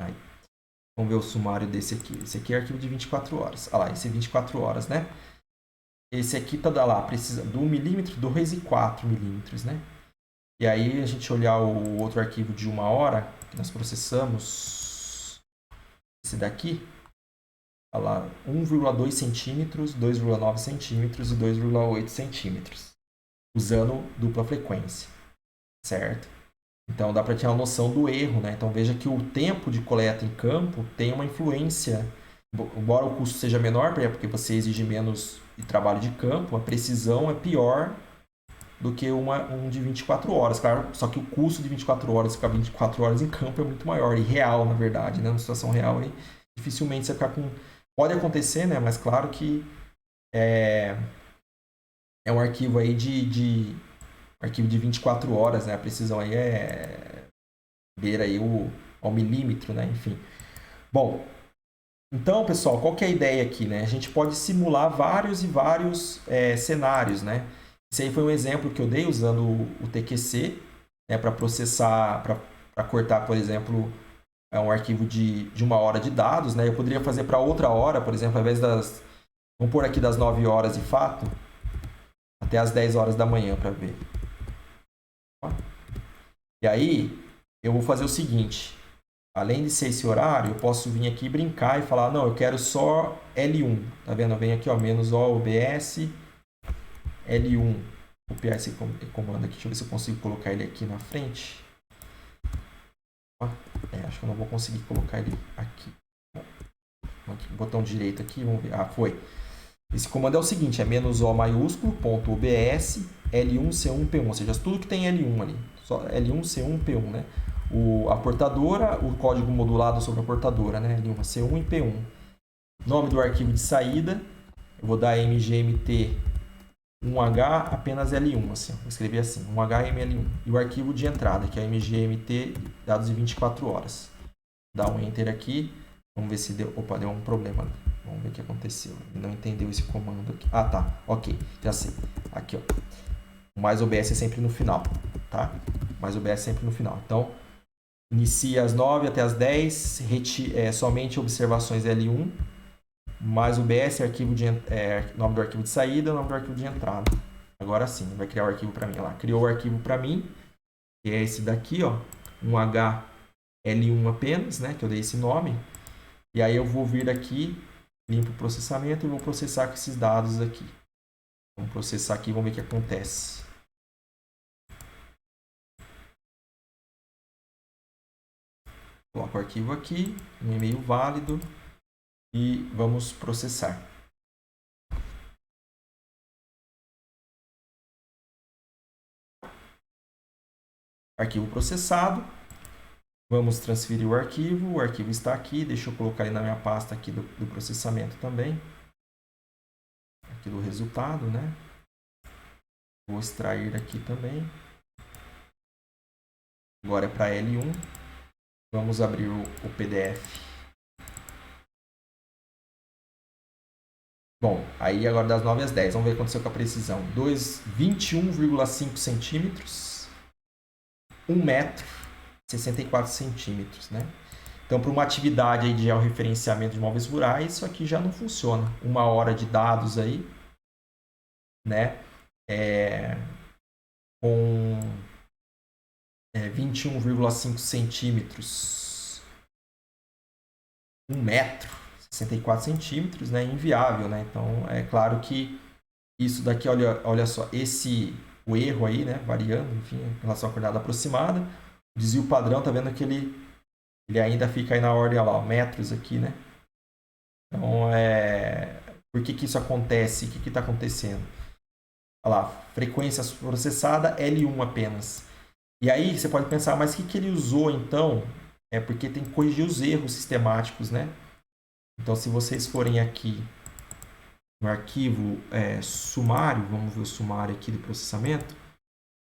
Aí. Vamos ver o sumário desse aqui. Esse aqui é arquivo de 24 horas. Ah lá, esse é 24 horas, né? Esse aqui tá lá, precisa do 1 milímetro, 2 e 4 milímetros, né? E aí a gente olhar o outro arquivo de 1 hora, que nós processamos, esse daqui, tá lá, 1,2 centímetros, 2,9 centímetros e 2,8 centímetros, usando dupla frequência, certo? Então dá para ter uma noção do erro, né? Então veja que o tempo de coleta em campo tem uma influência, embora o custo seja menor, porque você exige menos de trabalho de campo, a precisão é pior do que um de 24 horas, claro, só que o custo de 24 horas, ficar 24 horas em campo é muito maior, e real, na verdade, né? Numa situação real, aí, dificilmente você ficar com... Pode acontecer, né? Mas claro que é um arquivo aí arquivo de 24 horas, né? A precisão aí beira aí ao milímetro, né? Enfim. Bom, então, pessoal, qual que é a ideia aqui, né? A gente pode simular vários e vários cenários, né? Esse aí foi um exemplo que eu dei usando o TQC, né, para processar, para cortar, por exemplo, um arquivo de 1 hora de dados, né? Eu poderia fazer para outra hora, por exemplo, ao invés das... Vamos pôr aqui das 9 horas de fato, até as 10 horas da manhã para ver. E aí, eu vou fazer o seguinte. Além de ser esse horário, eu posso vir aqui brincar e falar, não, eu quero só L1. Tá vendo? Vem aqui, ó, menos OBS L1. Vou copiar esse comando aqui. Deixa eu ver se eu consigo colocar ele aqui na frente. Acho que eu não vou conseguir colocar ele aqui. Botão direito aqui, vamos ver. Ah, foi. Esse comando é o seguinte, é menos O maiúsculo, ponto OBS, L1, C1, P1. Ou seja, tudo que tem L1 ali. Só L1, C1, P1, né? A portadora, o código modulado sobre a portadora, né? L1, C1 e P1. Nome do arquivo de saída, eu vou dar mgmt 1h apenas L1, assim, vou escrever assim, 1HML1. E o arquivo de entrada, que é mgmt dados de 24 horas. Dá um enter aqui, vamos ver se deu, opa, deu um problema. Vamos ver o que aconteceu. Não entendeu esse comando aqui. Ah, tá, ok, já sei. Aqui, ó. O mais OBS é sempre no final, tá? Mais OBS é sempre no final. Então, inicia às 9 até às 10, somente observações L1, mais OBS, nome do arquivo de saída, nome do arquivo de entrada. Agora sim, vai criar o arquivo para mim. Olha lá, criou o arquivo para mim, que é esse daqui, ó, 1HL1 apenas, né, que eu dei esse nome. E aí eu vou vir aqui, limpo o processamento e vou processar com esses dados aqui. Vamos processar aqui e vamos ver o que acontece. Coloco o arquivo aqui, um e-mail válido e vamos processar. Arquivo processado. Vamos transferir o arquivo está aqui, deixa eu colocar ele na minha pasta aqui do processamento também. Aqui do resultado, né? Vou extrair aqui também. Agora é para L1. Vamos abrir o PDF. Bom, aí agora das 9 às 10. Vamos ver o que aconteceu com a precisão. 21,5 centímetros. 1 metro, 64 centímetros, né? Então, para uma atividade aí de georreferenciamento de imóveis rurais, isso aqui já não funciona. 1 hora de dados aí, né? Com 21,5 centímetros, 1 metro, 64 centímetros, né? Inviável, né? Então, é claro que isso daqui, olha só, o erro aí, né? Variando, enfim, em relação à coordenada aproximada. O desvio padrão, tá vendo que ele ele ainda fica aí na ordem, olha lá, metros aqui, né? Então, por que que isso acontece? O que que está acontecendo? Olha lá, frequência processada L1 apenas. E aí você pode pensar, mas o que que ele usou então? É porque tem que corrigir os erros sistemáticos, né? Então, se vocês forem aqui no arquivo sumário, vamos ver o sumário aqui do processamento,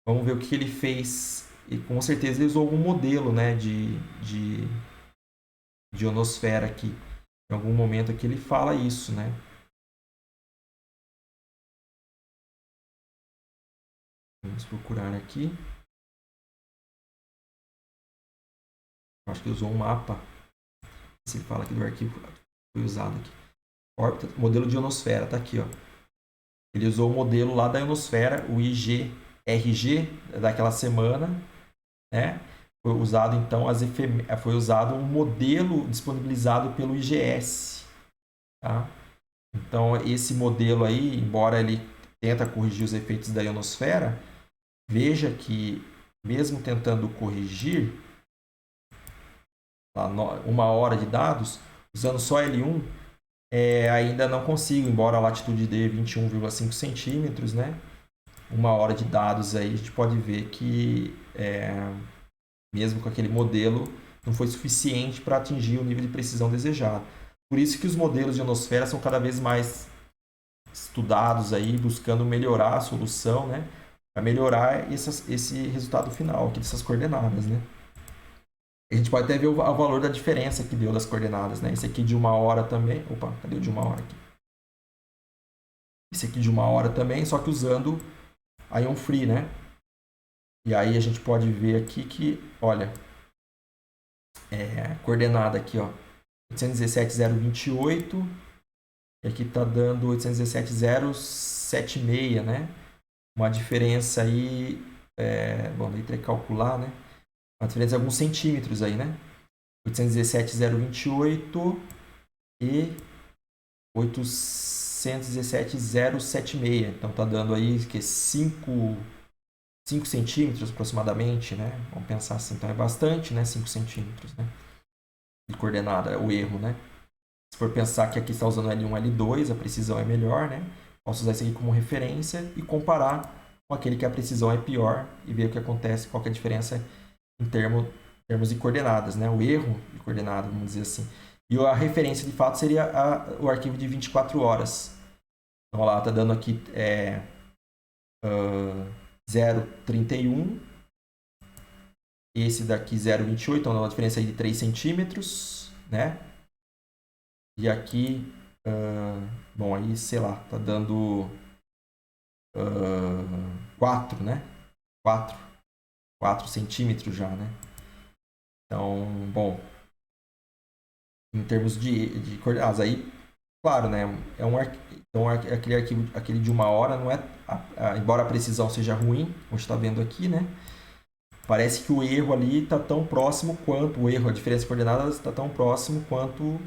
vamos ver o que ele fez. E com certeza ele usou algum modelo, né, de ionosfera aqui. Em algum momento aqui ele fala isso, né? Vamos procurar aqui. Acho que ele usou um mapa. Se ele fala aqui do arquivo que foi usado aqui. Órbita, modelo de ionosfera, tá aqui, ó. Ele usou o modelo lá da ionosfera, o IGRG daquela semana, né? Foi usado então foi usado um modelo disponibilizado pelo IGS, tá? Então esse modelo aí, embora ele tenta corrigir os efeitos da ionosfera, veja que mesmo tentando corrigir lá, 1 hora de dados, usando só L1, ainda não consigo, embora a latitude dê 21,5 centímetros, né? 1 hora de dados aí, a gente pode ver que mesmo com aquele modelo, não foi suficiente para atingir o nível de precisão desejado. Por isso que os modelos de ionosfera são cada vez mais estudados aí, buscando melhorar a solução, né? Para melhorar esse resultado final aqui dessas coordenadas, né? A gente pode até ver o valor da diferença que deu das coordenadas, né? Esse aqui de 1 hora também. Opa, cadê o de 1 hora aqui? Esse aqui de 1 hora também, só que usando Ion Free, né? E aí a gente pode ver aqui que, olha, coordenada aqui, ó, 817.028, e aqui está dando 817.076, né? Uma diferença aí, bom, daí tem que calcular, né? Uma diferença de alguns centímetros aí, né? 817.028 e 817.076. Então tá dando aí que 5 centímetros aproximadamente, né? Vamos pensar assim, então é bastante, né? 5 centímetros, né? De coordenada, o erro, né? Se for pensar que aqui está usando L1, L2, a precisão é melhor, né? Posso usar isso aqui como referência e comparar com aquele que a precisão é pior e ver o que acontece, qual que é a diferença em termos de coordenadas, né? O erro de coordenada, vamos dizer assim. E a referência, de fato, seria o arquivo de 24 horas. Então, lá está dando aqui 0,31. Esse daqui 0,28, então dá uma diferença aí de 3 centímetros, né? E aqui, bom, aí, sei lá, tá dando 4, né? 4 centímetros já, né? Então, bom, em termos de coordenadas, aí, claro, né? Então, aquele arquivo, aquele de 1 hora, não é, embora a precisão seja ruim, como está vendo aqui, né? Parece que o erro ali está tão próximo quanto o erro, a diferença de coordenadas está tão próximo quanto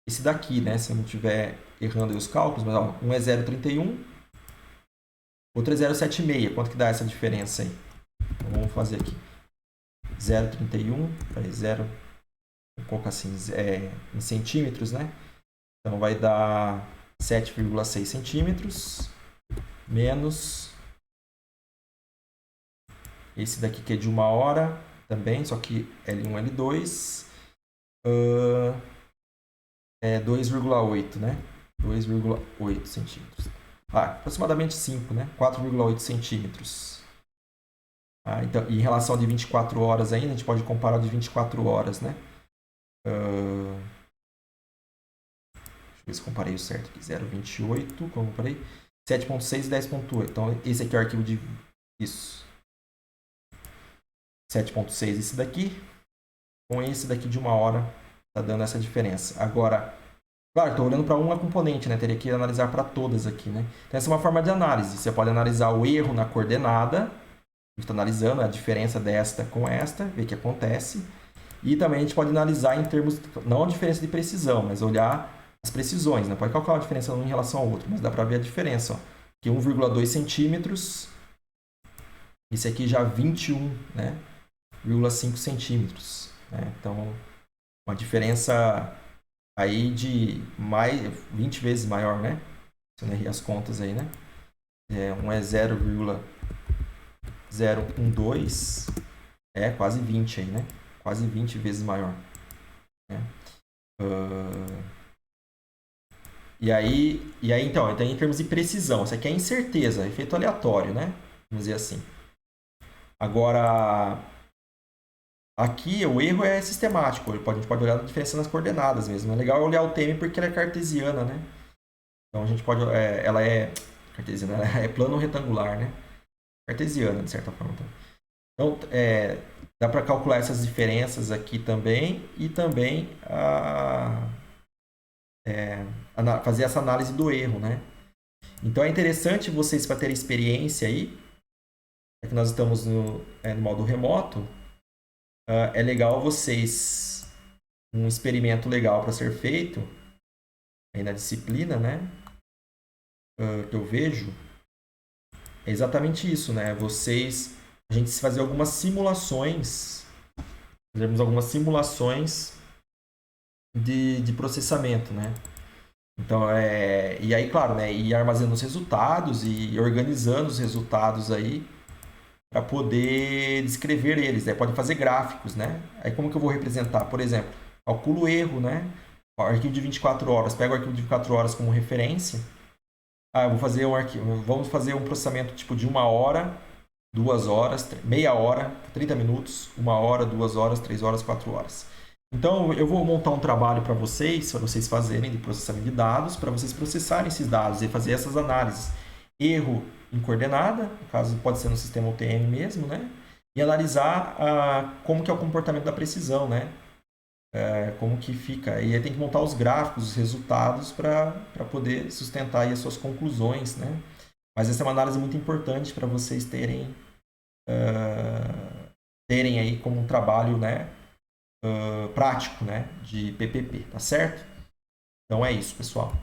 esse daqui, né? Se eu não estiver errando aí os cálculos, mas ó, um é 0,31, outro é 0,76. Quanto que dá essa diferença aí? Então, vamos fazer aqui. 0,31, vamos colocar assim, em centímetros, né? Então vai dar 7,6 centímetros menos esse daqui que é de 1 hora também, só que L1, L2, é 2,8, né? 2,8 centímetros. Aproximadamente 5, né? 4,8 centímetros. Então, em relação de 24 horas ainda, a gente pode comparar de 24 horas, né? Deixa eu ver se comparei o certo aqui. 0,28, como eu comparei? 7,6 e 10,8. Então, esse aqui é o arquivo de... Isso. 7,6 esse daqui. Com esse daqui de 1 hora, tá dando essa diferença. Agora, claro, estou olhando para uma componente, né? Teria que analisar para todas aqui, né? Então, essa é uma forma de análise. Você pode analisar o erro na coordenada. A gente está analisando a diferença desta com esta, ver o que acontece. E também a gente pode analisar em termos, não a diferença de precisão, mas olhar as precisões. Né? Pode calcular a diferença um em relação ao outro, mas dá para ver a diferença. Ó. Aqui 1,2 centímetros. Esse aqui já 21, né? 0,5 centímetros. né? Então, uma diferença aí de mais 20 vezes maior, né? Se eu não errei as contas aí, né? Um é 0,012, quase 20 aí, né? Quase 20 vezes maior, né? Então, em termos de precisão, isso aqui é incerteza, efeito aleatório, né? Vamos dizer assim. Agora, aqui o erro é sistemático, a gente pode olhar a diferença nas coordenadas mesmo. É legal olhar o TM porque ela é cartesiana, né? Então a gente pode. Ela é cartesiana, ela é plano retangular, né? Cartesiana, de certa forma. Então, dá para calcular essas diferenças aqui também e também fazer essa análise do erro, né? Então é interessante vocês, para terem experiência aí, é que nós estamos no modo remoto, é legal vocês, um experimento legal para ser feito aí na disciplina, né? Que eu vejo, é exatamente isso, né? A gente fazer algumas simulações, fazermos algumas simulações de processamento, né? Então, e aí, claro, né? Ir armazenando os resultados e organizando os resultados aí para poder descrever eles, né? Pode fazer gráficos, né? Aí como que eu vou representar? Por exemplo, calculo o erro, né? O arquivo de 24 horas, pego o arquivo de 24 horas como referência. Eu vou fazer vamos fazer um processamento tipo de 1 hora, 2 horas, meia hora, 30 minutos, 1 hora, 2 horas, 3 horas, 4 horas. Então, eu vou montar um trabalho para vocês fazerem de processamento de dados, para vocês processarem esses dados e fazer essas análises. Erro em coordenada, no caso pode ser no sistema UTM mesmo, né? E analisar como que é o comportamento da precisão, né? Como que fica. E aí tem que montar os gráficos, os resultados para poder sustentar aí as suas conclusões, né? Mas essa é uma análise muito importante para vocês terem aí como um trabalho, né? Prático, né? De PPP, tá certo? Então é isso, pessoal.